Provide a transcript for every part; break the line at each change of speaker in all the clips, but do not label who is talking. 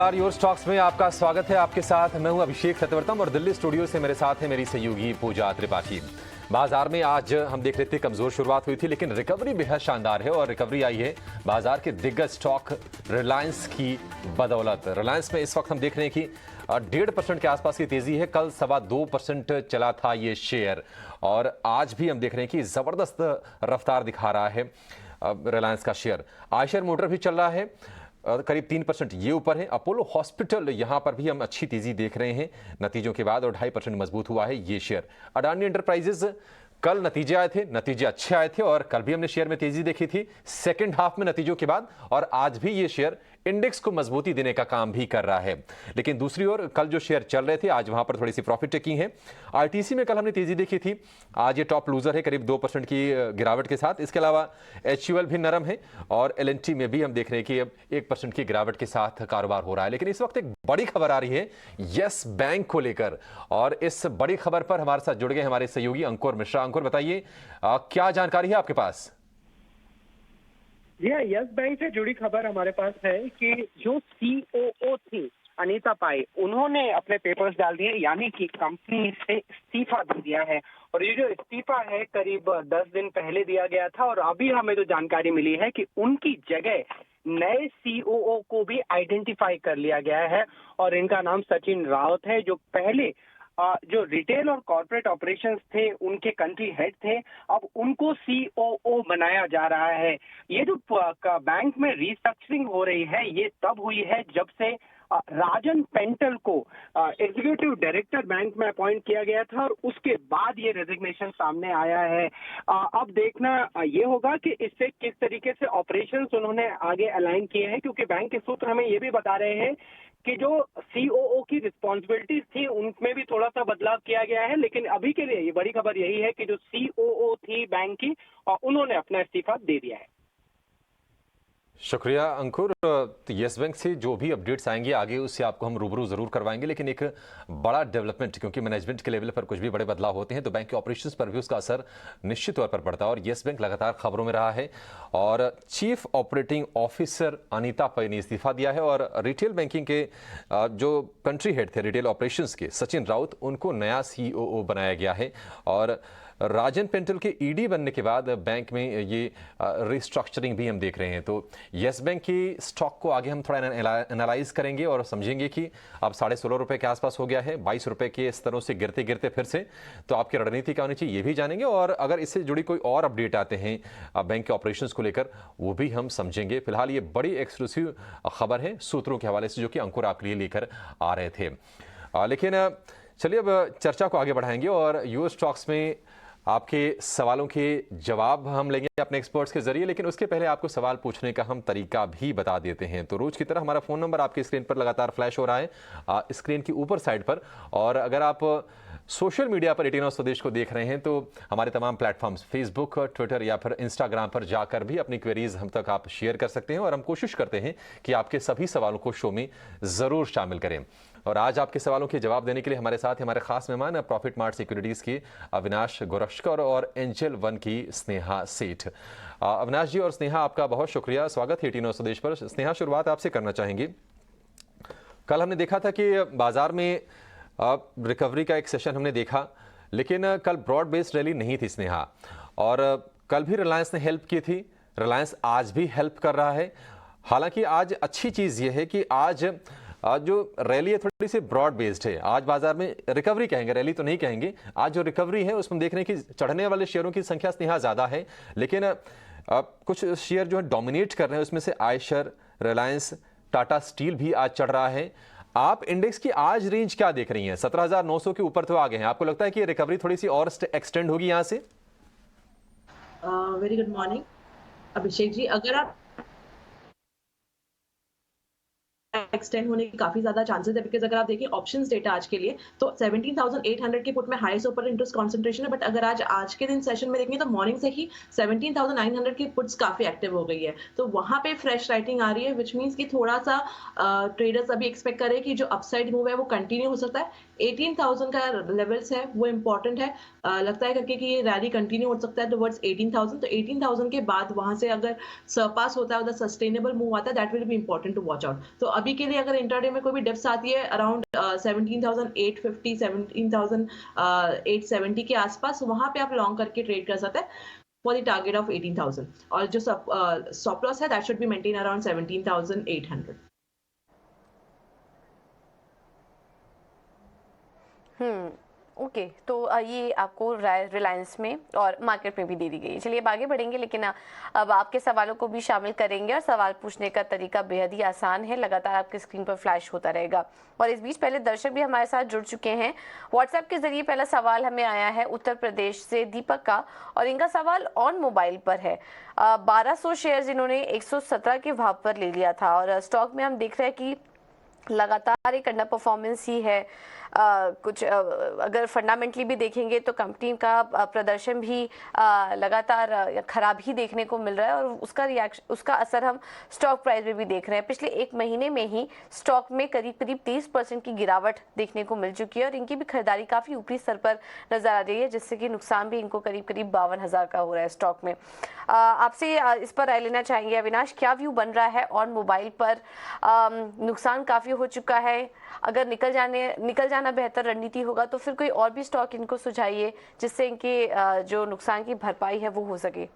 Your stocks में आपका स्वागत है। आपके साथ मैं हूं अभिषेक सतवर्तम और दिल्ली स्टूडियो से मेरे साथ है मेरी सहयोगी पूजा त्रिपाठी। बाजार में आज हम देख रहे थे कमजोर शुरुआत हुई थी, लेकिन रिकवरी बेहद शानदार है और रिकवरी आई है बाजार के दिग्गज स्टॉक रिलायंस की बदौलत। रिलायंस में इस वक्त हम देख रहे हैं कि 1.5% के आसपास की तेजी है। कल 2.25% चला था ये शेयर और आज भी हम देख रहे हैं कि जबरदस्त रफ्तार दिखा रहा है रिलायंस का शेयर। आयशर मोटर भी चल रहा है, करीब 3% ये ऊपर है। अपोलो हॉस्पिटल यहां पर भी हम अच्छी तेजी देख रहे हैं नतीजों के बाद और 2.5% मजबूत हुआ है ये शेयर। अडानी एंटरप्राइजेज कल नतीजे आए थे, नतीजे अच्छे आए थे और कल भी हमने शेयर में तेजी देखी थी सेकंड हाफ में नतीजों के बाद, और आज भी ये शेयर इंडेक्स को मजबूती देने का काम भी कर रहा है। लेकिन दूसरी ओर कल जो शेयर चल रहे थे आज वहां पर थोड़ी सी प्रॉफिट टेकिंग है। आईटीसी में कल हमने तेजी देखी थी, आज ये टॉप लूजर है करीब 2% की गिरावट के साथ। इसके अलावा एचयूएल भी नरम है और एलएनटी में भी हम देख रहे हैं कि अब 1% की गिरावट के साथ कारोबार हो रहा है। लेकिन इस वक्त एक बड़ी खबर आ रही है यस बैंक को लेकर, और इस बड़ी खबर पर हमारे साथ जुड़ गए हमारे सहयोगी अंकुर मिश्रा। अंकुर, बताइए क्या जानकारी है आपके पास?
जी हाँ, यस बैंक से जुड़ी खबर हमारे पास है कि जो सीओओ थी अनीता पाई, उन्होंने अपने पेपर्स डाल दिए, यानी कि कंपनी से इस्तीफा दे दिया है। और ये जो इस्तीफा है करीब 10 दिन पहले दिया गया था और अभी हमें जो जानकारी मिली है कि उनकी जगह नए सीओओ को भी आइडेंटिफाई कर लिया गया है और इनका नाम सचिन रावत है, जो पहले जो रिटेल और कॉर्पोरेट ऑपरेशंस थे उनके कंट्री हेड थे, अब उनको सीओओ बनाया जा रहा है। ये जो बैंक में रिस्ट्रक्चरिंग हो रही है ये तब हुई है जब से राजन पेंटल को एग्जीक्यूटिव डायरेक्टर बैंक में अपॉइंट किया गया था और उसके बाद ये रेजिग्नेशन सामने आया है। अब देखना ये होगा कि इससे किस तरीके से ऑपरेशंस उन्होंने आगे अलाइन किए हैं, क्योंकि बैंक के सूत्र हमें ये भी बता रहे हैं कि जो सीओओ की रिस्पॉन्सिबिलिटीज थी उनमें भी थोड़ा सा बदलाव किया गया है। लेकिन अभी के लिए ये बड़ी खबर यही है कि जो सीओओ थी बैंक की, उन्होंने अपना इस्तीफा दे दिया है।
शुक्रिया अंकुर। यस बैंक से जो भी अपडेट्स आएंगे आगे उससे आपको हम रूबरू जरूर करवाएंगे, लेकिन एक बड़ा डेवलपमेंट, क्योंकि मैनेजमेंट के लेवल पर कुछ भी बड़े बदलाव होते हैं तो बैंक के ऑपरेशंस पर भी उसका असर निश्चित तौर पर पड़ता है। और यस बैंक लगातार खबरों में रहा है और चीफ ऑपरेटिंग ऑफिसर अनीता पै ने इस्तीफा दिया है और रिटेल बैंकिंग के जो कंट्री हेड थे रिटेल ऑपरेशंस के सचिन राउत, उनको नया सीओओ बनाया गया है। और राजन पेंटल के ईडी बनने के बाद बैंक में ये रिस्ट्रक्चरिंग भी हम देख रहे हैं। तो यस बैंक की स्टॉक को आगे हम थोड़ा एनालाइज करेंगे और समझेंगे कि अब 16.5 रुपए के आसपास हो गया है, 22 रुपए के स्तरों से गिरते गिरते फिर से, तो आपकी रणनीति क्या होनी चाहिए ये भी जानेंगे। और अगर इससे जुड़ी कोई और अपडेट आते हैं बैंक के ऑपरेशंस को लेकर वो भी हम समझेंगे। फिलहाल ये बड़ी एक्सक्लूसिव खबर है सूत्रों के हवाले से जो कि अंकुर आपके लिए लेकर आ रहे थे। लेकिन चलिए अब चर्चा को आगे बढ़ाएंगे और यूएस स्टॉक्स में आपके सवालों के जवाब हम लेंगे अपने एक्सपर्ट्स के जरिए। लेकिन उसके पहले आपको सवाल पूछने का हम तरीका भी बता देते हैं। तो रोज की तरह हमारा फोन नंबर आपकी स्क्रीन पर लगातार फ्लैश हो रहा है स्क्रीन की ऊपर साइड पर, और अगर आप सोशल मीडिया पर 18 स्वदेश को देख रहे हैं तो हमारे तमाम प्लेटफॉर्म्स फेसबुक, ट्विटर या फिर इंस्टाग्राम पर जाकर भी अपनी क्वेरीज हम तक आप शेयर कर सकते हैं और हम कोशिश करते हैं कि आपके सभी सवालों को शो में जरूर शामिल करें। और आज आपके सवालों के जवाब देने के लिए हमारे साथ हमारे खास मेहमान प्रॉफिट मार्ट सिक्योरिटीज के अविनाश गोरक्षकर और एंजल वन की स्नेहा सेठ। अविनाश जी और स्नेहा, आपका बहुत शुक्रिया, स्वागत है 18 स्वदेश पर। स्नेहा, शुरुआत आपसे करना चाहेंगे। कल हमने देखा था कि बाजार में रिकवरी का एक सेशन हमने देखा, लेकिन कल ब्रॉड बेस्ड रैली नहीं थी स्नेहा, और कल भी रिलायंस ने हेल्प की थी, रिलायंस आज भी हेल्प कर रहा है। हालांकि आज अच्छी चीज यह है कि आज जो रैली है थोड़ी सी ब्रॉड बेस्ड है। आज बाजार में रिकवरी कहेंगे, रैली तो नहीं कहेंगे। आज जो रिकवरी है उसमें देख रहे हैं कि चढ़ने वाले शेयरों की संख्या स्नेहा ज्यादा है, लेकिन कुछ शेयर जो है डोमिनेट कर रहे हैं, उसमें से आयशर, रिलायंस, टाटा स्टील भी आज चढ़ रहा है। आप इंडेक्स की आज रेंज क्या देख रही हैं? 17,900 के ऊपर तो आ गए हैं, आपको लगता है कि रिकवरी थोड़ी सी और एक्सटेंड होगी यहां से?
Very good morning Abhishek ji. अगर आप एक्सटेंड होने की काफी ज्यादा चांसेस है, बिकॉज अगर आप देखिए ऑप्शंस डेटा आज के लिए तो 17,800 के पुट में हाईएस्ट ओपन इंटरेस्ट कंसंट्रेशन है, बट अगर आज के दिन सेशन में देखेंगे तो मॉर्निंग से ही 17,900 की पुट्स काफी एक्टिव हो गई है, तो वहां पे फ्रेश राइटिंग आ रही है, विच मींस कि थोड़ा सा ट्रेडर्स अभी एक्सपेक्ट कर रहे हैं कि जो अपसाइड मूव है वो कंटिन्यू हो सकता है। 18,000 का लेवल्स है वो इंपॉर्टेंट है, लगता है करके कि ये रैली कंटिन्यू हो सकता है टुवर्ड्स 18,000, तो 18,000 के बाद वहां से अगर सरपास होता है, सस्टेनेबल मूव आता है, that will be important to watch out. तो अभी के लिए अगर इंट्राडे में कोई भी डिप्स आती है अराउंड 17,850 17,870 के आसपास, वहां पे आप लॉन्ग करके ट्रेड कर सकते हैं फॉर द टारगेट ऑफ 18,000, और जो स्टॉप लॉस है that should be maintain around 17,800।
Okay, तो ये आपको राय रिलायंस में और मार्केट में भी दे दी गई है। चलिए अब आगे बढ़ेंगे, लेकिन अब आपके सवालों को भी शामिल करेंगे और सवाल पूछने का तरीका बेहद ही आसान है, लगातार आपकी स्क्रीन पर फ्लैश होता रहेगा। और इस बीच पहले दर्शक भी हमारे साथ जुड़ चुके हैं व्हाट्सएप के जरिए। पहला सवाल हमें आया है उत्तर प्रदेश से दीपक का, और इनका सवाल ऑन मोबाइल पर है। 1200 शेयर्स इन्होंने 117 के भाव पर ले लिया था, और स्टॉक में हम देख रहे हैं कि लगातार एक अंडर परफॉर्मेंस ही है। कुछ अगर फंडामेंटली भी देखेंगे तो कंपनी का प्रदर्शन भी लगातार खराब ही देखने को मिल रहा है, और उसका असर हम स्टॉक प्राइस में भी देख रहे हैं। पिछले एक महीने में ही स्टॉक में करीब 30% की गिरावट देखने को मिल चुकी है, और इनकी भी खरीदारी काफी ऊपरी स्तर पर नजर आ रही है, जिससे कि नुकसान भी इनको करीब 52,000 का हो रहा है स्टॉक में। आपसे इस पर राय लेना चाहेंगे अविनाश, क्या व्यू बन रहा है ऑन मोबाइल पर? नुकसान काफी हो चुका है, अगर निकल जाना बेहतर रणनीति होगा तो फिर कोई और भी स्टॉक इनको सुझाइए जिससे इनके जो नुकसान की भरपाई है वो हो सके।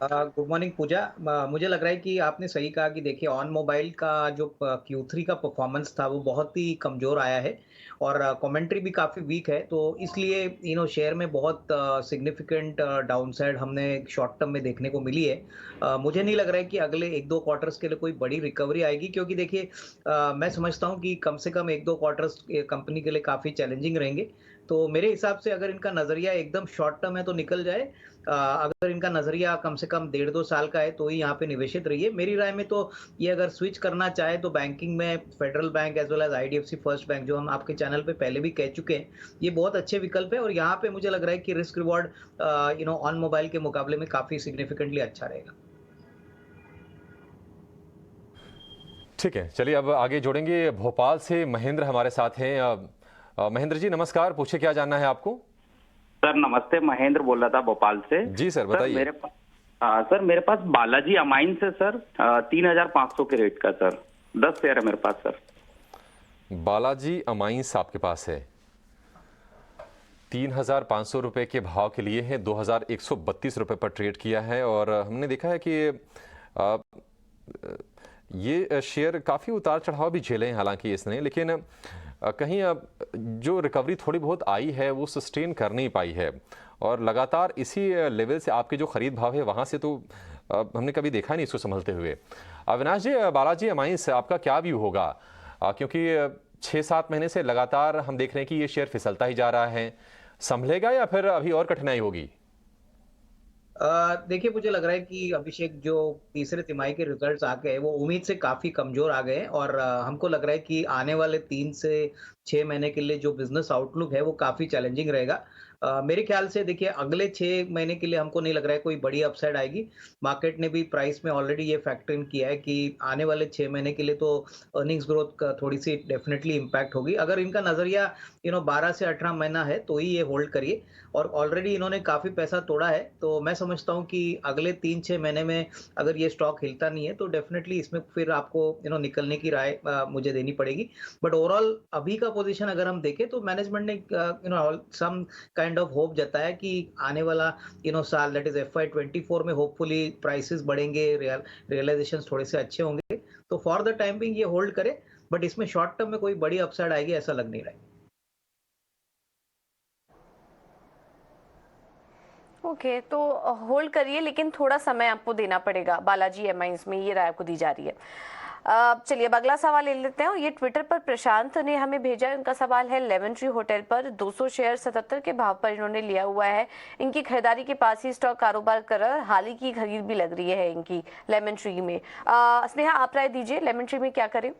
गुड मॉर्निंग पूजा। मुझे लग रहा है कि आपने सही कहा कि देखिए ऑन मोबाइल का जो Q3 का परफॉर्मेंस था वो बहुत ही कमजोर आया है, और कमेंट्री भी काफी वीक है, तो इसलिए शेयर में बहुत सिग्निफिकेंट डाउनसाइड हमने शॉर्ट टर्म में देखने को मिली है। मुझे नहीं लग रहा है कि अगले 1-2 क्वार्टर्स के लिए कोई बड़ी रिकवरी आएगी, क्योंकि देखिए मैं समझता हूँ कि कम से कम 1-2 क्वार्टर्स कंपनी के लिए काफी चैलेंजिंग रहेंगे। तो मेरे हिसाब से अगर इनका नजरिया एकदम शॉर्ट टर्म है तो निकल जाए, अगर इनका नजरिया कम से कम 1.5-2 साल का है तो ही यहाँ पे निवेशित रहिए। मेरी राय में तो ये अगर स्विच करना चाहे तो बैंकिंग में federal bank as well as IDFC first bank, जो हम आपके चैनल पे पहले भी कह चुके हैं, ये बहुत अच्छे विकल्प है, और यहाँ पे मुझे लग रहा है कि रिस्क रिवॉर्ड ऑन मोबाइल के मुकाबले में काफी सिग्निफिकेंटली अच्छा रहेगा।
ठीक है, चलिए अब आगे जोड़ेंगे। भोपाल से महेंद्र हमारे साथ हैं। महेंद्र जी नमस्कार, पूछे क्या जानना है आपको?
सर नमस्ते, महेंद्र बोल रहा था भोपाल से।
जी सर बताइए।
सर मेरे पास बालाजी अमाइंस है सर, 3,500 के रेट का सर, 10 शेयर है मेरे पास सर।
बालाजी अमाइंस आपके पास है, 3,500 रुपए के भाव के लिए है, 2,132 रुपए पर ट्रेड किया है, और हमने देखा है कि ये शेयर काफ़ी उतार चढ़ाव भी झेले हैं हालांकि इसने, लेकिन कहीं अब जो रिकवरी थोड़ी बहुत आई है वो सस्टेन कर नहीं पाई है, और लगातार इसी लेवल से आपके जो खरीद भाव है वहाँ से तो हमने कभी देखा नहीं इसको संभलते हुए। अविनाश जी, बालाजी अमाइंस आपका क्या व्यू होगा? क्योंकि 6-7 महीने से लगातार हम देख रहे हैं कि ये शेयर फिसलता ही जा रहा है, संभलेगा या फिर अभी और कठिनाई होगी?
देखिए मुझे लग रहा है कि अभिषेक, जो तीसरे तिमाही के रिजल्ट्स आ गए वो उम्मीद से काफी कमजोर आ गए, और हमको लग रहा है कि आने वाले 3 से 6 महीने के लिए जो बिजनेस आउटलुक है वो काफी चैलेंजिंग रहेगा। मेरे ख्याल से देखिए अगले 6 महीने के लिए हमको नहीं लग रहा है कोई बड़ी अपसाइड आएगी। मार्केट ने भी प्राइस में ऑलरेडी ये फैक्टर इन किया है कि आने वाले 6 महीने के लिए तो अर्निंग्स ग्रोथ का थोड़ी सी डेफिनेटली इम्पैक्ट होगी। अगर इनका नजरिया 12 से 18 महीना है तो ही ये होल्ड करिए, और ऑलरेडी इन्होंने काफी पैसा तोड़ा है, तो मैं समझता हूँ कि अगले 3-6 महीने में अगर ये स्टॉक हिलता नहीं है तो डेफिनेटली इसमें फिर आपको निकलने की राय मुझे देनी पड़ेगी। बट ओवरऑल अभी का पोजीशन अगर हम देखें तो मैनेजमेंट ने सम काइंड ऑफ होप जताया कि आने वाला साल, दैट इज FY24 में होपफुली प्राइसेस बढ़ेंगे, रियलाइजेशंस थोड़े से अच्छे होंगे, तो फॉर द टाइम बिंग ये होल्ड करे, बट इसमें शॉर्ट टर्म में कोई बड़ी अपसाइड आएगी ऐसा लग नहीं रहा है।
ओके, तो होल्ड करिए, लेकिन थोड़ा समय आपको देना पड़ेगा बालाजी अमाइंस में, ये राय आपको दी जा रही है। चलिए अब अगला सवाल ले लेते हैं, और ये ट्विटर पर प्रशांत ने हमें भेजा है। उनका सवाल है लेमन ट्री होटल पर 200 शेयर 77 के भाव पर इन्होंने लिया हुआ है। इनकी खरीदारी के पास ही स्टॉक कारोबार कर रहा है, हाल ही की खरीद भी लग रही है इनकी लेमन ट्री में। स्नेहा आप राय दीजिए, लेमन ट्री में क्या करें?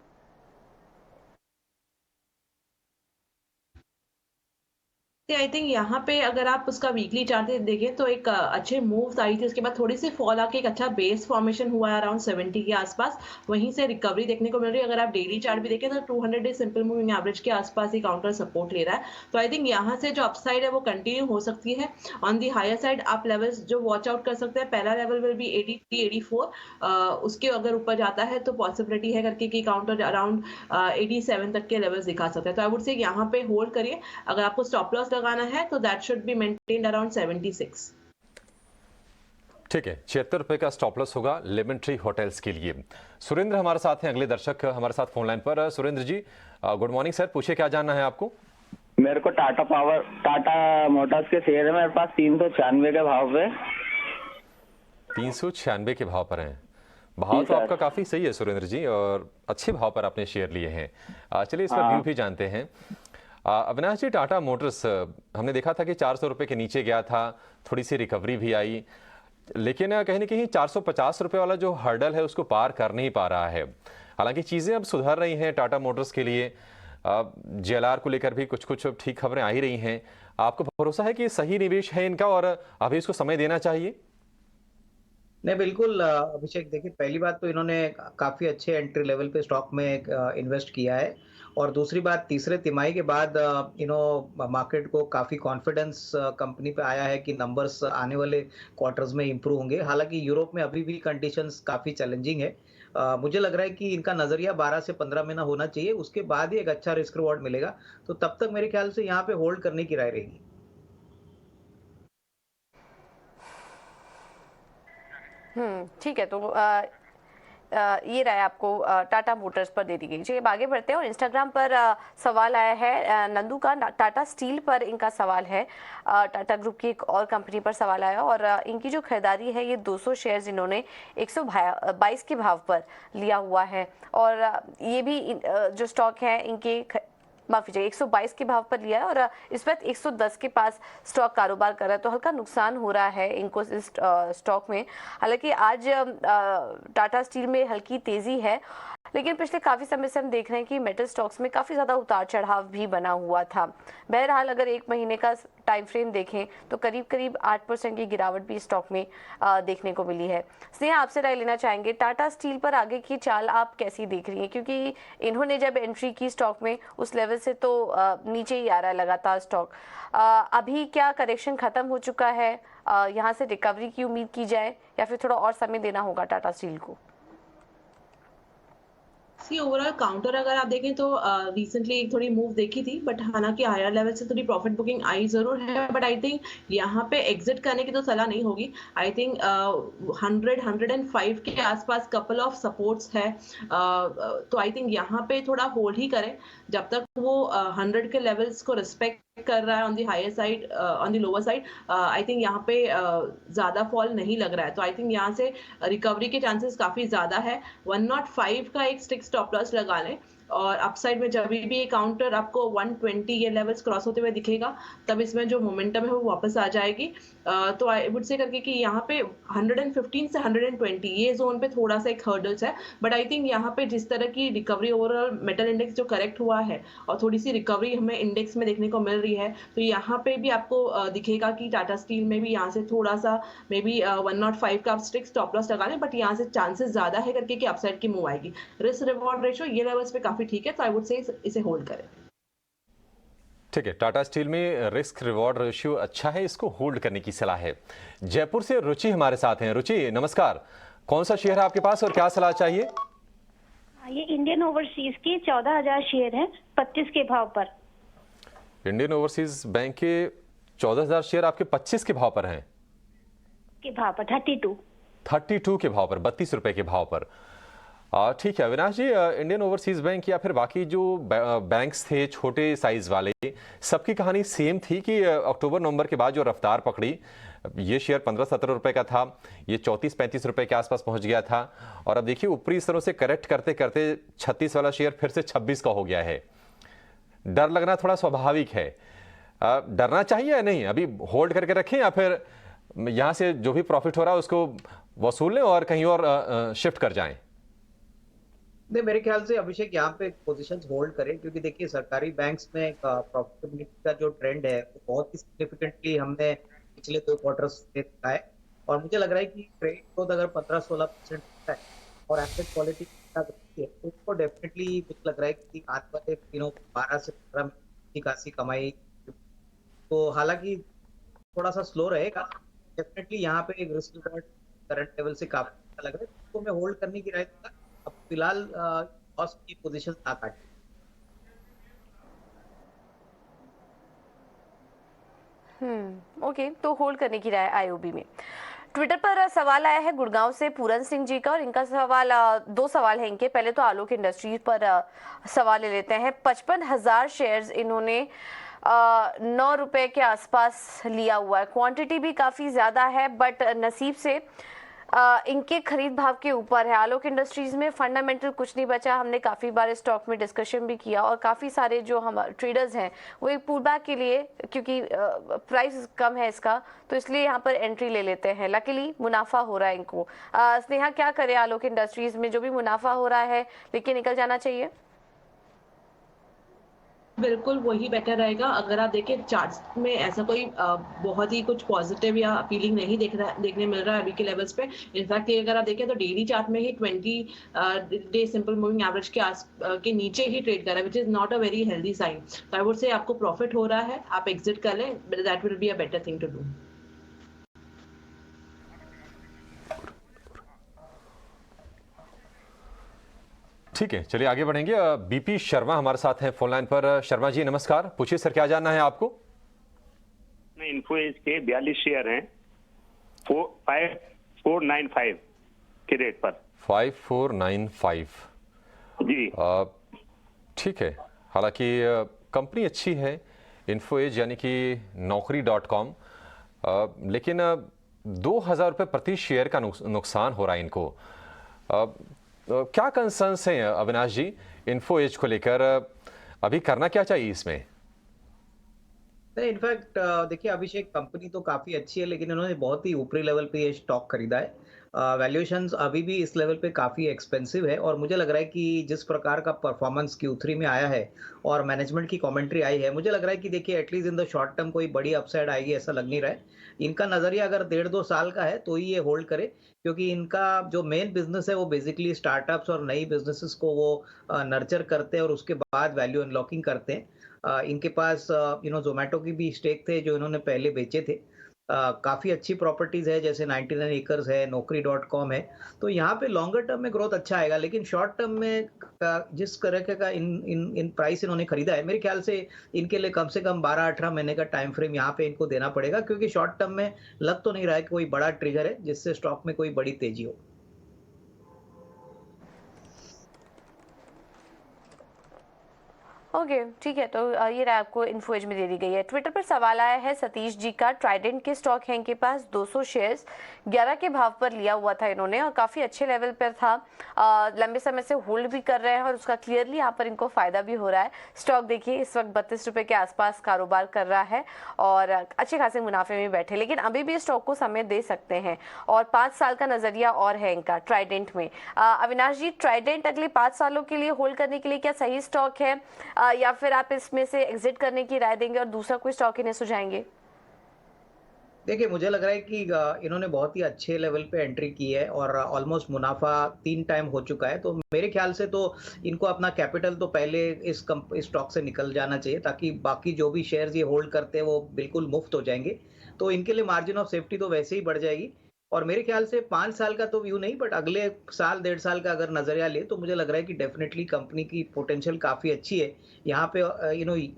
आई थिंक यहाँ पे अगर आप उसका वीकली चार्ट देखें तो एक अच्छे मूव्स आई थी, उसके बाद थोड़ी सी फॉल आके एक अच्छा बेस फॉर्मेशन हुआ है अराउंड 70 के आसपास, वहीं से रिकवरी देखने को मिल रही है। अगर आप डेली चार्ट भी देखें तो 200 डे सिंपल मूविंग एवरेज के आसपास ही काउंटर सपोर्ट ले रहा है। तो आई थिंक यहाँ से जो अपसाइड है वो कंटिन्यू हो सकती है। ऑन दी हायर साइड आप लेवल्स जो वॉच आउट कर सकते हैं, पहला लेवल विल बी 83 84, उसके अगर ऊपर जाता है तो पॉसिबिलिटी है करके कि काउंटर अराउंड 87 तक के लेवल्स दिखा सकते हैं। तो आई वुड से यहाँ पे होल्ड करिए। अगर आपको स्टॉप लॉस लगाना है तो that should be maintained around 76।
ठीक है, 76 रुपए का स्टॉप लॉस होगा लेमन ट्री होटल्स के लिए। सुरेंद्र हमारे साथ हैं, अगले दर्शक हमारे साथ फोन लाइन पर। सुरेंद्र जी गुड मॉर्निंग सर, पूछिए क्या जानना है आपको।
मेरे को टाटा मोटर्स के शेयर है मेरे पास 396 के भाव पे।
396 के भाव पर हैं। भाव तो आपका काफी सही है सुरेंद्र जी, और अच्छे भाव पर आपने शेयर लिए हैं। चलिए इसका व्यू भी जानते हैं। अविनाश जी, टाटा मोटर्स हमने देखा था कि 400 रुपए के नीचे गया था, थोड़ी सी रिकवरी भी आई, लेकिन कहीं ना कहीं 450 रुपए वाला जो हर्डल है उसको पार कर नहीं पा रहा है। हालांकि चीजें अब सुधर रही हैं टाटा मोटर्स के लिए, JLR को लेकर भी कुछ कुछ ठीक खबरें आ ही रही हैं। आपको भरोसा है कि सही निवेश है इनका और अभी इसको समय देना चाहिए?
नहीं, बिल्कुल अभिषेक, देखिए पहली बात तो इन्होंने काफी अच्छे एंट्री लेवल पे स्टॉक में इन्वेस्ट किया है, और दूसरी बात तीसरे तिमाही के बाद मार्केट को काफी कॉन्फिडेंस कंपनी पे आया है कि नंबर्स आने वाले क्वार्टर्स में इंप्रूव होंगे। हालांकि यूरोप में अभी भी कंडीशंस काफी चैलेंजिंग है। मुझे लग रहा है कि इनका नजरिया 12 से 15 महीना होना चाहिए, उसके बाद ही एक अच्छा रिस्क रिवॉर्ड मिलेगा। तो तब तक मेरे ख्याल से यहाँ पे होल्ड करने की राय रहेगी।
ठीक है, तो ये राय आपको टाटा मोटर्स पर दे दी गई। चलिए आगे बढ़ते हैं, और इंस्टाग्राम पर सवाल आया है नंदू का, टाटा स्टील पर इनका सवाल है। टाटा ग्रुप की एक और कंपनी पर सवाल आया, और इनकी जो खरीदारी है ये 200 शेयर्स इन्होंने 122 के भाव पर लिया हुआ है, और ये भी जो स्टॉक है इनके माफी चाहिए 122 के भाव पर लिया है, और इस वक्त 110 के पास स्टॉक कारोबार कर रहा है। तो हल्का नुकसान हो रहा है इनको इस स्टॉक में। हालांकि आज टाटा स्टील में हल्की तेजी है, लेकिन पिछले काफी समय से हम देख रहे हैं कि मेटल स्टॉक्स में काफी ज्यादा उतार चढ़ाव भी बना हुआ था। बहरहाल अगर एक महीने का टाइम फ्रेम देखें तो करीब करीब 8% की गिरावट भी स्टॉक में देखने को मिली है। स्नेहा, आपसे राय लेना चाहेंगे, टाटा स्टील पर आगे की चाल आप कैसी देख रही हैं? क्योंकि इन्होंने जब एंट्री की स्टॉक में उस लेवल से तो नीचे ही आ रहा है लगातार स्टॉक। अभी क्या करेक्शन खत्म हो चुका है, यहाँ से रिकवरी की उम्मीद की जाए या फिर थोड़ा और समय देना होगा टाटा स्टील को?
ओवरऑल काउंटर अगर आप देखें तो रिसेंटली एक थोड़ी मूव देखी थी, बट हालांकि हायर लेवल से थोड़ी प्रॉफिट बुकिंग आई जरूर है, बट आई थिंक यहाँ पे एग्जिट करने की तो सलाह नहीं होगी। आई थिंक 100-105 के आसपास कपल ऑफ सपोर्ट्स है, तो आई थिंक यहाँ पे थोड़ा होल्ड ही करें जब तक वो 100 के लेवल्स को रिस्पेक्ट कर रहा है on the higher side, on the lower side. I think यहाँ पे ज्यादा फॉल नहीं लग रहा है, तो आई थिंक यहाँ से रिकवरी के चांसेस काफी ज्यादा है। 105 का एक स्टिक स्टॉप लॉस लगा लें, और अपसाइड में जब भी ये काउंटर आपको 120 ये लेवल्स क्रॉस होते हुए दिखेगा, तब इसमें जो मोमेंटम है वो वापस आ जाएगी। तो आई वुड से करके कि यहाँ पे 115 से 120 ये जोन पे थोड़ा सा एक हर्डल्स है, बट आई थिंक यहाँ पे जिस तरह की रिकवरी ओवरऑल मेटल इंडेक्स जो करेक्ट हुआ है और थोड़ी सी रिकवरी हमें इंडेक्स में देखने को मिल रही है, तो यहाँ पे भी आपको दिखेगा कि टाटा स्टील में भी यहाँ से थोड़ा सा मे बी 105 का आप स्ट्रिक्ट स्टॉप लॉस लगा लें, बट यहाँ से चांसेस ज्यादा है करके कि अपसाइड की मूव आएगी। रिस्क रिवॉर्ड रेशियो ये लेवल्स पे काफी ठीक है, तो आई वुड से इसे होल्ड करें।
ठीक है, टाटा स्टील में रिस्क रिवॉर्ड रेशियो अच्छा है, इसको होल्ड करने की सलाह है। जयपुर से रुचि हमारे साथ हैं। रुचि नमस्कार, कौन सा शेयर है आपके पास और क्या सलाह चाहिए?
ये इंडियन ओवरसीज के 14,000 शेयर हैं 25 के भाव पर।
इंडियन ओवरसीज बैंक के 14,000 शेयर आपके 25 के भाव पर हैं?
के भाव पर
32 के भाव पर, 32 रुपए के भाव पर। ठीक है अविनाश जी, इंडियन ओवरसीज बैंक या फिर बाकी जो बैंक्स थे छोटे साइज वाले, सबकी कहानी सेम थी कि अक्टूबर नवंबर के बाद जो रफ्तार पकड़ी, ये शेयर 15-17 रुपए का था, ये 34-35 रुपए के आसपास पहुंच गया था, और अब देखिए ऊपरी स्तरों से करेक्ट करते करते 36 वाला शेयर फिर से 26 का हो गया है। डर लगना थोड़ा स्वाभाविक है, डरना चाहिए या नहीं? अभी होल्ड करके रखें या फिर यहाँ से जो भी प्रॉफिट हो रहा है उसको वसूल लें और कहीं और शिफ्ट कर जाएं?
नहीं, मेरे ख्याल से अभिषेक यहाँ पे पोजीशंस होल्ड करें, क्योंकि देखिए सरकारी बैंक्स में प्रॉफिटेबिलिटी का जो ट्रेंड है वो बहुत ही सिग्निफिकेंटली हमने पिछले 2 क्वार्टर्स में देखा है। और मुझे लग रहा है कि क्रेडिट ग्रोथ अगर 15-16% है और एसेट क्वालिटी है तो उसको डेफिनेटली मुझे लग रहा है कि आने वाले दिनों 12 से 15 में अच्छी खासी कमाई। तो हालांकि थोड़ा सा स्लो रहेगा, डेफिनेटली यहाँ पे एक रिस्क रिवॉर्ड करंट लेवल से काफी अच्छा लग रहा है, तो मैं होल्ड करने की राय दूंगा। अब फिलहाल कॉस्ट की पोजीशन ना काटें।
ओके, तो होल्ड करने की राय आईओबी में। ट्विटर पर सवाल आया है गुड़गांव से पूरन सिंह जी का, और इनका सवाल 2 सवाल हैं इनके। पहले तो आलोक इंडस्ट्रीज पर सवाल ले लेते हैं। 55,000 शेयर्स इन्होंने 9 रुपए के आसपास लिया हुआ है। क्वांटिटी भी काफी ज्यादा है, बट नसीब से इनके खरीद भाव के ऊपर है। आलोक इंडस्ट्रीज में फंडामेंटल कुछ नहीं बचा। हमने काफी बार स्टॉक में डिस्कशन भी किया, और काफी सारे जो हम ट्रेडर्स हैं वो एक पुल बैक के लिए, क्योंकि प्राइस कम है इसका, तो इसलिए यहाँ पर एंट्री ले लेते हैं। लकीली मुनाफा हो रहा है इनको। स्नेहा, क्या करे आलोक इंडस्ट्रीज में? जो भी मुनाफा हो रहा है लेकिन निकल जाना चाहिए।
बिल्कुल वही बेटर रहेगा। अगर आप देखें चार्ट्स में ऐसा कोई बहुत ही कुछ पॉजिटिव या अपीलिंग नहीं देखने मिल रहा है अभी के लेवल्स पे। इनफैक्ट ये अगर आप देखें तो डेली चार्ट में ही 20 डे सिंपल मूविंग एवरेज के नीचे ही ट्रेड कर रहा है, which is not a very healthy sign. तो आई वुड से आपको प्रॉफिट हो रहा है, आप एग्जिट कर लें, that will be a better thing to do.
ठीक है, चलिए आगे बढ़ेंगे। बीपी शर्मा हमारे साथ हैं फोन लाइन पर। शर्मा जी नमस्कार, पूछिए सर, क्या जानना है आपको?
इन्फो एज के 42 शेयर हैं 5495 के रेट पर।
5495
जी
ठीक है। हालांकि कंपनी अच्छी है इन्फो एज, यानी कि naukri.com, लेकिन 2,000 रुपये प्रति शेयर का नुकसान हो रहा है इनको। क्या कंसर्न्स हैं अविनाश जी इन्फो एज को लेकर? अभी करना क्या चाहिए इसमें?
नहीं, इनफैक्ट देखिए अभिषेक, कंपनी तो काफी अच्छी है, लेकिन इन्होंने बहुत ही ऊपरी लेवल पे ये स्टॉक खरीदा है। वैल्यूएशंस अभी भी इस लेवल पे काफी एक्सपेंसिव है, और मुझे लग रहा है कि जिस प्रकार का परफॉर्मेंस Q3 में आया है और मैनेजमेंट की कमेंट्री आई है, मुझे लग रहा है कि देखिए at least in the short term कोई बड़ी अपसाइड आएगी ऐसा लग नहीं रहा है। इनका नजरिया अगर 1.5-2 साल का है तो ही ये होल्ड करे, क्योंकि इनका जो मेन बिजनेस है वो बेसिकली स्टार्टअप्स और नई बिजनेसेस को वो नर्चर करते हैं और उसके बाद वैल्यू अनलॉकिंग करते हैं। इनके पास जोमेटो की भी स्टेक थे जो इन्होंने पहले बेचे थे। काफी अच्छी प्रॉपर्टीज है, जैसे 99 एकर्स है, naukri.com है। तो यहाँ पे लॉन्गर टर्म में ग्रोथ अच्छा आएगा, लेकिन शॉर्ट टर्म में जिस तरह का इन प्राइस इन्होंने खरीदा है, मेरे ख्याल से इनके लिए कम से कम 12-18 महीने का टाइम फ्रेम यहाँ पे इनको देना पड़ेगा, क्योंकि शॉर्ट टर्म में लग तो नहीं रहा है कि कोई बड़ा ट्रिगर है जिससे स्टॉक में कोई बड़ी तेजी हो।
ओके, ठीक है। तो ये राय आपको इन्फो एज में दे दी गई है। ट्विटर पर सवाल आया है सतीश जी का। ट्राइडेंट के स्टॉक है इनके पास, 200 शेयर्स 11 के भाव पर लिया हुआ था इन्होंने, और काफी अच्छे लेवल पर था। लंबे समय से होल्ड भी कर रहे हैं, और उसका क्लियरली यहाँ पर इनको फायदा भी हो रहा है। स्टॉक देखिए इस वक्त 32 रुपए के आसपास कारोबार कर रहा है, और अच्छे खासे मुनाफे में बैठे, लेकिन अभी भी स्टॉक को समय दे सकते हैं, और 5 साल का नजरिया और है इनका ट्राइडेंट में। अविनाश जी, ट्राइडेंट अगले 5 सालों के लिए होल्ड करने के लिए क्या सही स्टॉक है, या फिर आप इसमें से एग्जिट करने की राय देंगे और दूसरा कोई स्टॉक इन्हें सुझाएंगे?
देखिए, मुझे लग रहा है कि इन्होंने बहुत ही अच्छे लेवल पे एंट्री की है और ऑलमोस्ट मुनाफा 3 टाइम हो चुका है। तो मेरे ख्याल से तो इनको अपना कैपिटल तो पहले इस स्टॉक से निकल जाना चाहिए, ताकि बाकी जो भी शेयर्स ये होल्ड करते हैं वो बिल्कुल मुफ्त हो जाएंगे। तो इनके लिए मार्जिन ऑफ सेफ्टी तो वैसे ही बढ़ जाएगी। और मेरे ख्याल से 5 साल का तो व्यू नहीं, बट अगले साल 1.5 साल का अगर नजरिया ले तो मुझे लग रहा है कि डेफिनेटली कंपनी की पोटेंशियल काफी अच्छी है। यहाँ पे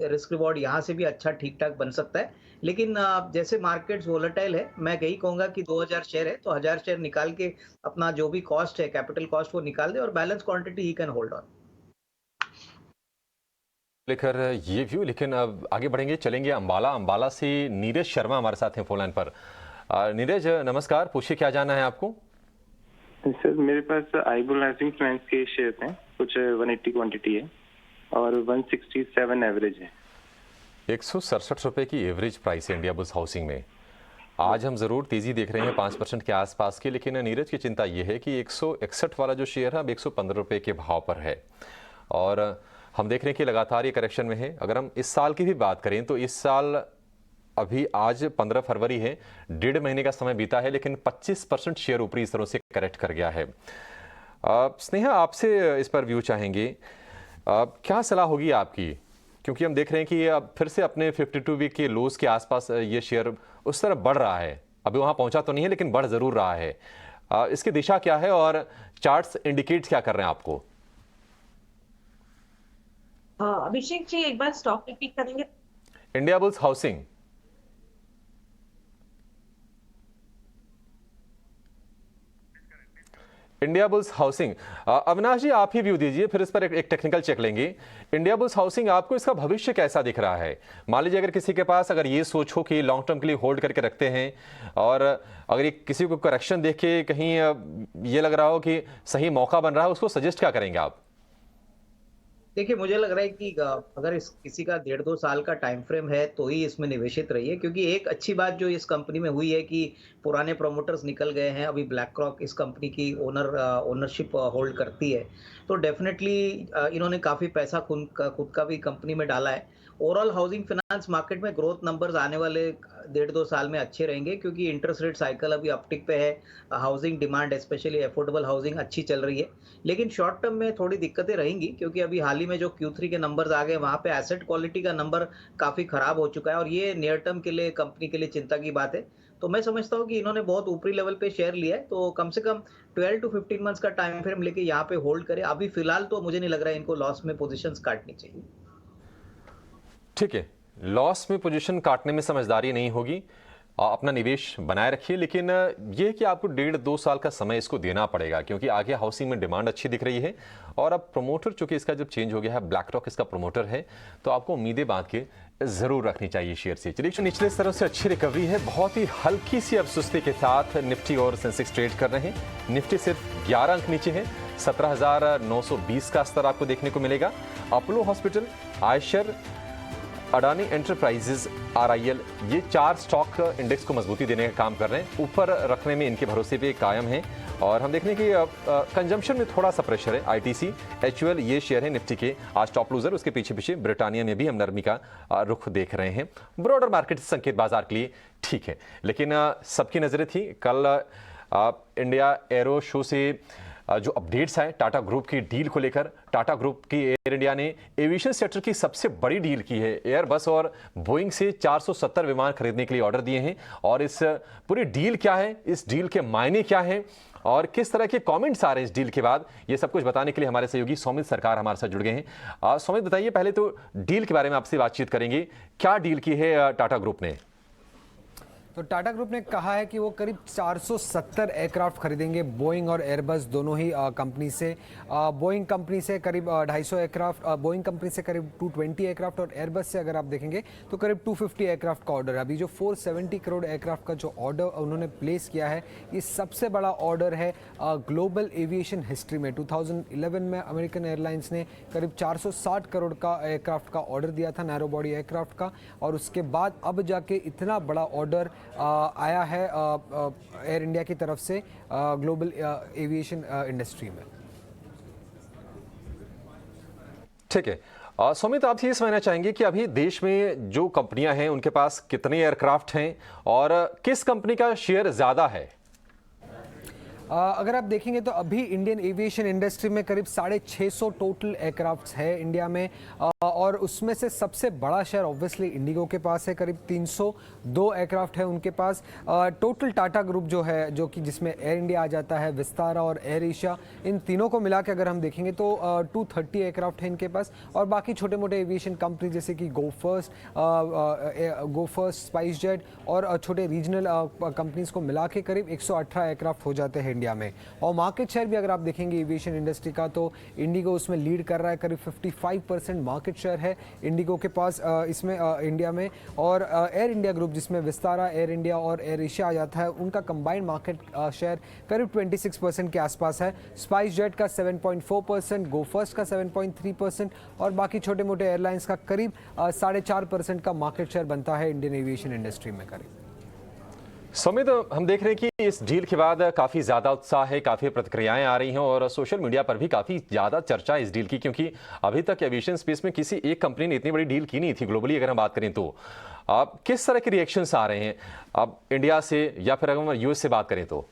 रिस्क रिवॉर्ड यहाँ से भी अच्छा ठीक ठाक बन सकता है। लेकिन जैसे मार्केट्स वोलेटाइल है, मैं यही कहूंगा कि 2000 शेयर है तो 1000 शेयर निकाल के अपना जो भी कॉस्ट है, कैपिटल कॉस्ट, वो निकाल दे, और balance quantity he can hold on
लेकर ये व्यू। लेकिन अब आगे बढ़ेंगे, चलेंगे अंबाला से नीरज शर्मा हमारे साथ हैं फोन लाइन पर। नीरज नमस्कार, पूछिए क्या जानना है आपको?
सर, मेरे पास आईबुल हाउसिंग फाइनेंस के शेयर हैं, कुछ 180 क्वांटिटी है और 167 एवरेज है।
167 रुपए की एवरेज प्राइस है इंडिया बुल्स हाउसिंग में। आज हम ज़रूर तेज़ी देख रहे हैं 5% के आसपास की, लेकिन नीरज की चिंता यह है कि 161 वाला जो शेयर है अब 115 रुपये के भाव पर है और हम देख रहे हैं कि लगातार ये करेक्शन में है। अगर हम इस साल की भी बात करें तो इस साल अभी आज 15 फरवरी है, 1.5 महीने का समय बीता है, लेकिन 25% शेयर ऊपरी स्तरों से करेक्ट कर गया है। स्नेहा, आपसे इस पर व्यू चाहेंगे, क्या सलाह होगी आपकी, क्योंकि हम देख रहे हैं कि अब फिर से अपने 52 वीक के लोज के आसपास ये शेयर उस तरफ बढ़ रहा है। अभी वहां पहुंचा तो नहीं है, लेकिन बढ़ जरूर रहा है। इसकी दिशा क्या है और चार्ट्स इंडिकेट क्या कर रहे हैं आपको?
अभिषेक जी, एक बार स्टॉक रिपीट करेंगे?
इंडियाबुल्स हाउसिंग। इंडियाबुल्स हाउसिंग, अविनाश जी आप ही व्यू दीजिए, फिर इस पर एक टेक्निकल चेक लेंगे। इंडियाबुल्स हाउसिंग, आपको इसका भविष्य कैसा दिख रहा है? मान लीजिए अगर किसी के पास अगर ये सोच हो कि लॉन्ग टर्म के लिए होल्ड करके रखते हैं और अगर ये किसी को करेक्शन देख के कहीं ये लग रहा हो कि सही मौका बन रहा है, उसको सजेस्ट क्या करेंगे आप?
देखिए, मुझे लग रहा है कि अगर इस किसी का 1.5-2 साल का टाइम फ्रेम है तो ही इसमें निवेशित रहिए, क्योंकि एक अच्छी बात जो इस कंपनी में हुई है कि पुराने प्रोमोटर्स निकल गए हैं। अभी ब्लैक रॉक इस कंपनी की ओनरशिप होल्ड करती है, तो डेफिनेटली इन्होंने काफ़ी पैसा खुद का भी कंपनी में डाला है। ओवरऑल हाउसिंग फाइनेंस मार्केट में ग्रोथ नंबर्स आने वाले 1.5-2 साल में अच्छे रहेंगे, क्योंकि इंटरेस्ट रेट साइकिल अभी अपटिक पे है। Housing demand specially affordable housing अच्छी चल रही है, लेकिन शॉर्ट टर्म में थोड़ी दिक्कतें रहेंगी, क्योंकि अभी हाल ही में जो Q3 के नंबर्स आ गए वहाँ पे एसेट क्वालिटी का नंबर काफ़ी खराब हो चुका है और ये नियर टर्म के लिए कंपनी के लिए चिंता की बात है। तो मैं समझता हूँ कि इन्होंने बहुत ऊपरी लेवल पे शेयर लिया है, तो कम से कम 12 to 15 मंथ्स का टाइम फ्रेम लेके यहाँ पे होल्ड करें। अभी फिलहाल तो मुझे नहीं लग रहा है इनको लॉस में पोजीशंस काटनी चाहिए।
ठीक है, लॉस में पोजीशन काटने में समझदारी नहीं होगी, अपना निवेश बनाए रखिए, लेकिन यह कि आपको 1.5-2 साल का समय इसको देना पड़ेगा, क्योंकि आगे हाउसिंग में डिमांड अच्छी दिख रही है और अब प्रमोटर चूंकि इसका जब चेंज हो गया है, ब्लैक रॉक इसका प्रमोटर है, तो आपको उम्मीदें बांध के जरूर रखनी चाहिए शेयर से। चलिए, निचले स्तरों से अच्छी रिकवरी है, बहुत ही हल्की सी अब सुस्ती के साथ निफ्टी और सेंसेक्स ट्रेड कर रहे हैं। निफ्टी सिर्फ 11 अंक नीचे है, 17,920 का स्तर आपको देखने को मिलेगा। Apollo hospital, Eicher, Adani enterprises, RIL, ये 4 स्टॉक इंडेक्स को मजबूती देने का काम कर रहे हैं, ऊपर रखने में इनके भरोसे पे कायम है। और हम देख रहे हैं कि कंजम्पशन में थोड़ा सा प्रेशर है। ITC, HUL ये शेयर है निफ्टी के आज टॉप लूजर, उसके पीछे पीछे ब्रिटानिया में भी हम नरमी का रुख देख रहे हैं। ब्रॉडर मार्केट संकेत बाजार के लिए ठीक है, लेकिन सबकी नजरें थी कल इंडिया एरो शो से जो अपडेट्स आए टाटा ग्रुप की डील को लेकर। टाटा ग्रुप की एयर इंडिया ने एविएशन सेक्टर की सबसे बड़ी डील की है। एयरबस और बोइंग से 470 विमान खरीदने के लिए ऑर्डर दिए हैं। और इस पूरी डील क्या है, इस डील के मायने क्या हैं और किस तरह के कमेंट्स आ रहे हैं इस डील के बाद, ये सब कुछ बताने के लिए हमारे सहयोगी सौमित सरकार हमारे साथ जुड़ गए हैं। सौमित, बताइए, पहले तो डील के बारे में आपसे बातचीत करेंगे, क्या डील की है टाटा ग्रुप ने?
तो टाटा ग्रुप ने कहा है कि वो करीब 470 एयरक्राफ्ट खरीदेंगे, बोइंग और एयरबस दोनों ही कंपनी से। बोइंग कंपनी से करीब 250 एयरक्राफ्ट, बोइंग कंपनी से करीब 220 एयरक्राफ्ट और एयरबस से अगर आप देखेंगे तो करीब 250 एयरक्राफ्ट का ऑर्डर है। अभी जो 470 करोड़ एयरक्राफ्ट का जो ऑर्डर उन्होंने प्लेस किया है, ये सबसे बड़ा ऑर्डर है ग्लोबल एविएशन हिस्ट्री में। 2011 में अमेरिकन एयरलाइंस ने करीब 460 करोड़ का एयरक्राफ्ट का ऑर्डर दिया था, नैरो बॉडी एयरक्राफ्ट का, और उसके बाद अब जाके इतना बड़ा ऑर्डर आया है एयर इंडिया की तरफ से ग्लोबल एविएशन इंडस्ट्री में।
ठीक है, सुमित, आप ये समझना चाहेंगे कि अभी देश में जो कंपनियां हैं उनके पास कितने एयरक्राफ्ट हैं और किस कंपनी का शेयर ज्यादा है?
अगर आप देखेंगे तो अभी इंडियन एविएशन इंडस्ट्री में करीब 650 टोटल एयरक्राफ्ट्स है इंडिया में, और उसमें से सबसे बड़ा शेयर ऑब्वियसली इंडिगो के पास है, करीब 302 एयरक्राफ्ट है उनके पास। टोटल टाटा ग्रुप जो है, जो कि जिसमें एयर इंडिया आ जाता है, विस्तारा और एयर एशिया, इन तीनों को मिला के अगर हम देखेंगे तो 230 एयरक्राफ्ट है इनके पास। और बाकी छोटे मोटे एविएशन कंपनी जैसे कि गो फर्स्ट, स्पाइस जेट और छोटे रीजनल कंपनीज को मिला के करीब 118 एयरक्राफ्ट हो जाते हैं इंडिया में। और मार्केट शेयर भी अगर आप देखेंगे एविएशन इंडस्ट्री का, तो इंडिगो उसमें लीड कर रहा है, करीब 55% मार्केट शेयर है इंडिगो के पास इसमें इंडिया में। और एयर इंडिया ग्रुप जिसमें विस्तारा, एयर इंडिया और एयर एशिया आ जाता है, उनका कंबाइंड मार्केट शेयर करीब 26% के आसपास है। स्पाइस जेट का 7.4%, गो फर्स्ट का 7.3% और बाकी छोटे मोटे एयरलाइंस का करीब 4.5% का मार्केट शेयर बनता है इंडियन एविएशन इंडस्ट्री में करीब।
सुमित, हम देख रहे हैं कि इस डील के बाद काफ़ी ज़्यादा उत्साह है, काफ़ी प्रतिक्रियाएं आ रही हैं और सोशल मीडिया पर भी काफ़ी ज़्यादा चर्चा है इस डील की, क्योंकि अभी तक एविएशन स्पेस में किसी एक कंपनी ने इतनी बड़ी डील की नहीं थी ग्लोबली अगर हम बात करें तो। अब किस तरह के रिएक्शंस आ रहे हैं अब इंडिया से, या फिर अगर हम यूएस से बात करें तो?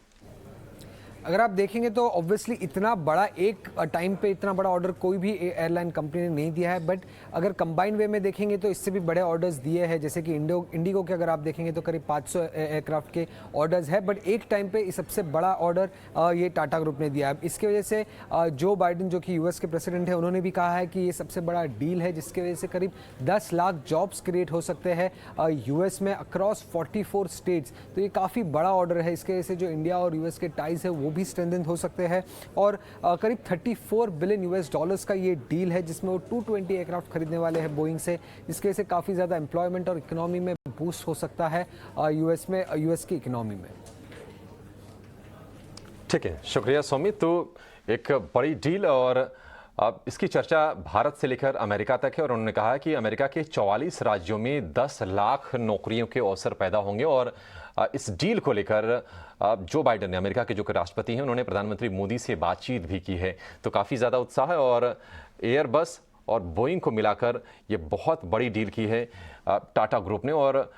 अगर आप देखेंगे तो ऑब्वियसली इतना बड़ा एक टाइम पे इतना बड़ा ऑर्डर कोई भी एयरलाइन कंपनी ने नहीं दिया है, बट अगर कंबाइंड वे में देखेंगे तो इससे भी बड़े ऑर्डर्स दिए हैं, जैसे कि इंडिगो के अगर आप देखेंगे तो करीब 500 एयरक्राफ्ट के ऑर्डर्स है, बट एक टाइम पे सबसे बड़ा ऑर्डर ये टाटा ग्रुप ने दिया है। इसकी वजह से जो बाइडेन जो कि यूएस के प्रेसिडेंट है, उन्होंने भी कहा है कि ये सबसे बड़ा डील है, जिसकी वजह से करीब 10 लाख जॉब्स क्रिएट हो सकते हैं यूएस में अक्रॉस 44 स्टेट्स। तो ये काफ़ी बड़ा ऑर्डर है, इसके वजह से जो इंडिया और यूएस के टाइज है वो भी स्ट्रेंथन हो सकते हैं। और करीब 34 बिलियन यूएस डॉलर्स का ये डील है, जिसमें वो 220 एयरक्राफ्ट खरीदने वाले हैं बोइंग से, जिसके वजह से काफ़ी ज़्यादा एम्प्लॉयमेंट और इकोनॉमी में बूस्ट हो सकता है यूएस की इकोनॉमी में।
ठीक है, शुक्रिया सुमित। तो एक बड़ी डील और अब इसकी चर्चा भारत से लेकर अमेरिका तक है और उन्होंने कहा कि अमेरिका के 44 राज्यों में 10 लाख नौकरियों के अवसर पैदा होंगे। और इस डील को लेकर जो बाइडेन ने, अमेरिका के जो राष्ट्रपति हैं, उन्होंने प्रधानमंत्री मोदी से बातचीत भी की है। तो काफ़ी ज़्यादा उत्साह है और एयरबस और बोइंग को मिलाकर ये बहुत बड़ी डील की है टाटा ग्रुप ने। और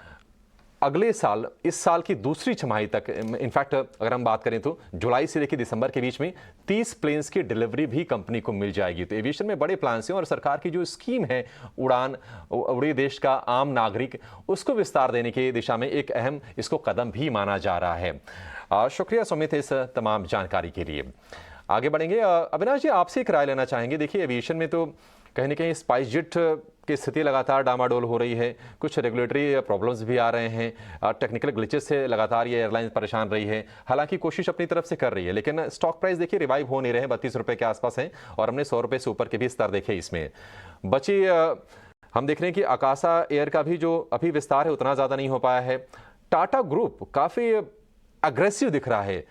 अगले साल, इस साल की दूसरी छमाही तक, इनफैक्ट अगर हम बात करें तो जुलाई से लेकर दिसंबर के बीच में 30 प्लेन्स की डिलीवरी भी कंपनी को मिल जाएगी। तो एविएशन में बड़े प्लान्स हैं और सरकार की जो स्कीम है उड़ान, उड़े देश का आम नागरिक, उसको विस्तार देने की दिशा में एक अहम इसको कदम भी माना जा रहा है। शुक्रिया सुमित इस तमाम जानकारी के लिए। आगे बढ़ेंगे। अविनाश जी, आपसे एक राय लेना चाहेंगे। देखिए, एविएशन में तो कहीं ना कहीं स्पाइस जेट की स्थिति लगातार डामाडोल हो रही है, कुछ रेगुलेटरी प्रॉब्लम्स भी आ रहे हैं, टेक्निकल ग्लिचेस से लगातार ये एयरलाइंस परेशान रही है। हालांकि कोशिश अपनी तरफ से कर रही है, लेकिन स्टॉक प्राइस देखिए रिवाइव हो नहीं रहे हैं, 32 रुपये के आसपास हैं और हमने 100 रुपये से ऊपर के भी स्तर देखे। इसमें बची हम देख रहे हैं कि आकाशा एयर का भी जो अभी विस्तार है उतना ज़्यादा नहीं हो पाया है। टाटा ग्रुप काफ़ी अग्रेसिव दिख रहा है।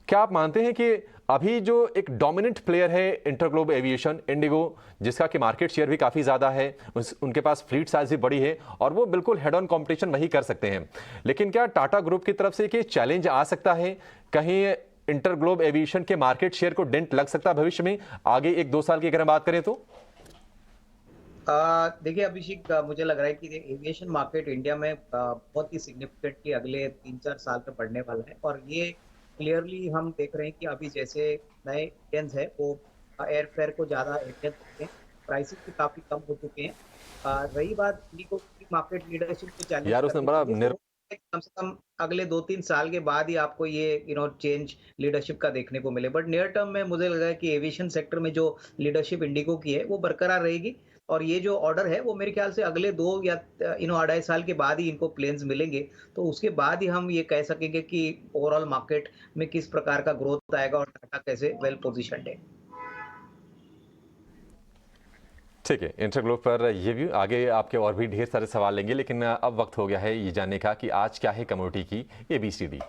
क्या आप मानते हैं कि अभी जो एक डोमिनेंट प्लेयर है इंटरग्लोब एविएशन, इंडिगो, जिसका कि मार्केट शेयर भी काफ़ी ज़्यादा है, उनके पास फ्लीट साइज भी बड़ी है और वो बिल्कुल हेड ऑन कंपटीशन वही कर सकते हैं, लेकिन क्या टाटा ग्रुप की तरफ से कि चैलेंज आ सकता है, कहीं इंटरग्लोब एविएशन के मार्केट शेयर को डेंट लग सकता है भविष्य में आगे 1-2 साल की अगर हम बात करें तो?
देखिए अभिषेक, मुझे लग रहा है कि एविएशन मार्केट इंडिया में बहुत ही सिग्निफिकेंटली अगले 3-4 साल में बढ़ने वाला है। और ये क्लियरली हम देख रहे हैं कि अभी जैसे नए इंडियंस है वो एयर फेयर को ज़्यादा अहमियत देते हैं, प्राइसेस भी काफ़ी कम हो चुके हैं। रही बात इंडिगो की मार्केट लीडरशिप को चैलेंज
यार उसने बड़ा
कम से कम अगले 2-3 साल के बाद ही आपको ये चेंज लीडरशिप का देखने को मिले। बट नियर टर्म में मुझे लगा है कि एविएशन सेक्टर में जो लीडरशिप इंडिगो की है वो बरकरार रहेगी और ये जो ऑर्डर है वो मेरे ख्याल से अगले 2 या 2.5 साल के बाद ही इनको प्लेन्स मिलेंगे। तो उसके बाद ही हम ये कह सकेंगे कि ओवरऑल मार्केट में किस प्रकार का ग्रोथ आएगा और टाटा कैसे वेल पोजीशन्ड है।
ठीक है, इंटरग्लोब पर ये भी आगे आपके और भी ढेर सारे सवाल लेंगे, लेकिन अब वक्त हो गया है ये जानने का कि आज क्या है कमोडिटी की ABCD।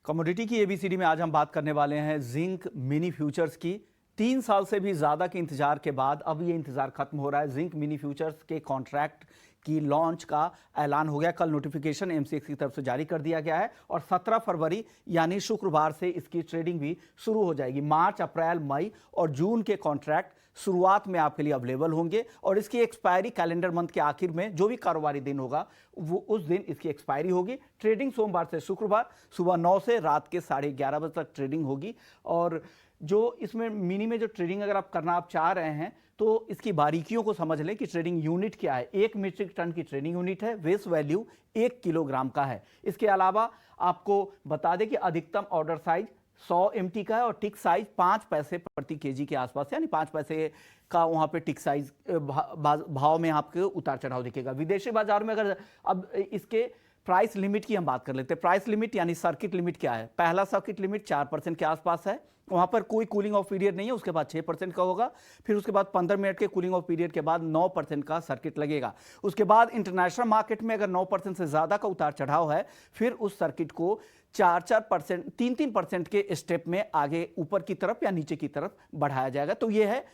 कमोडिटी की ABCD में आज हम बात करने वाले हैं जिंक मिनी फ्यूचर्स की। 3 साल से भी ज़्यादा के इंतजार के बाद अब ये इंतजार खत्म हो रहा है। जिंक मिनी फ्यूचर्स के कॉन्ट्रैक्ट की लॉन्च का ऐलान हो गया। कल नोटिफिकेशन MCX की तरफ से जारी कर दिया गया है और 17 फरवरी यानी शुक्रवार से इसकी ट्रेडिंग भी शुरू हो जाएगी। मार्च, अप्रैल, मई और जून के कॉन्ट्रैक्ट शुरुआत में आपके लिए अवेलेबल होंगे और इसकी एक्सपायरी कैलेंडर मंथ के आखिर में जो भी कारोबारी दिन होगा वो उस दिन इसकी एक्सपायरी होगी। ट्रेडिंग सोमवार से शुक्रवार सुबह 9 से रात के 11:30 बजे तक ट्रेडिंग होगी। और जो इसमें मिनी में जो ट्रेडिंग अगर आप करना चाह रहे हैं तो इसकी बारीकियों को समझ लें कि ट्रेडिंग यूनिट क्या है। 1 मीट्रिक टन की ट्रेडिंग यूनिट है, बेस वैल्यू 1 किलोग्राम का है। इसके अलावा आपको बता दें कि अधिकतम ऑर्डर साइज 100 MT का है और टिक साइज 5 पैसे प्रति केजी के आसपास, यानी 5 पैसे का वहाँ पे टिक साइज भाव में आपके उतार चढ़ाव दिखेगा। विदेशी बाजार में अगर अब इसके प्राइस लिमिट की हम बात कर लेते हैं। प्राइस लिमिट यानी सर्किट लिमिट क्या है? पहला सर्किट लिमिट 4% के आसपास है, वहाँ पर कोई कूलिंग ऑफ पीरियड नहीं है, उसके बाद 6% का होगा, फिर उसके बाद 15 मिनट के कूलिंग ऑफ पीरियड के बाद 9% का सर्किट लगेगा। उसके बाद इंटरनेशनल मार्केट में अगर 9% से ज़्यादा का उतार चढ़ाव है, फिर उस सर्किट को 4% 3% के स्टेप में आगे ऊपर की तरफ या नीचे की तरफ बढ़ाया जाएगा। तो ये है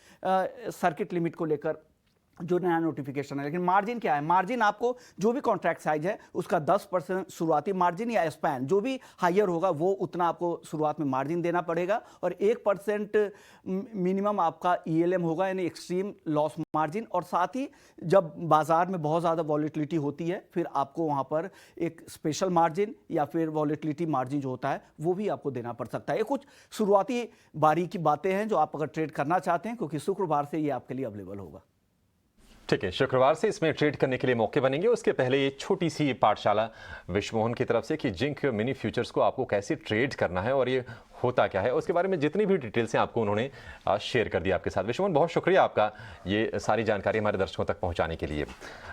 सर्किट लिमिट को लेकर जो नया नोटिफिकेशन है। लेकिन मार्जिन क्या है? मार्जिन आपको जो भी कॉन्ट्रैक्ट साइज है उसका 10% शुरुआती मार्जिन या स्पैन जो भी हायर होगा वो उतना आपको शुरुआत में मार्जिन देना पड़ेगा, और 1% मिनिमम आपका ELM होगा यानी एक्सट्रीम लॉस मार्जिन। और साथ ही जब बाजार में बहुत ज़्यादा वॉलेटिलिटी होती है फिर आपको वहाँ पर एक स्पेशल मार्जिन या फिर वॉलेटिलिटी मार्जिन जो होता है वो भी आपको देना पड़ सकता है। ये कुछ शुरुआती बारीकी बातें हैं जो आप अगर ट्रेड करना चाहते हैं, क्योंकि शुक्रवार से ये आपके लिए अवेलेबल होगा।
ठीक है, शुक्रवार से इसमें ट्रेड करने के लिए मौके बनेंगे। उसके पहले ये छोटी सी पाठशाला विश्वमोहन की तरफ से कि जिंक मिनी फ्यूचर्स को आपको कैसे ट्रेड करना है और ये होता क्या है, उसके बारे में जितनी भी डिटेल्स हैं आपको उन्होंने शेयर कर दिया आपके साथ। विश्वमोहन, बहुत शुक्रिया आपका ये सारी जानकारी हमारे दर्शकों तक पहुंचाने के लिए।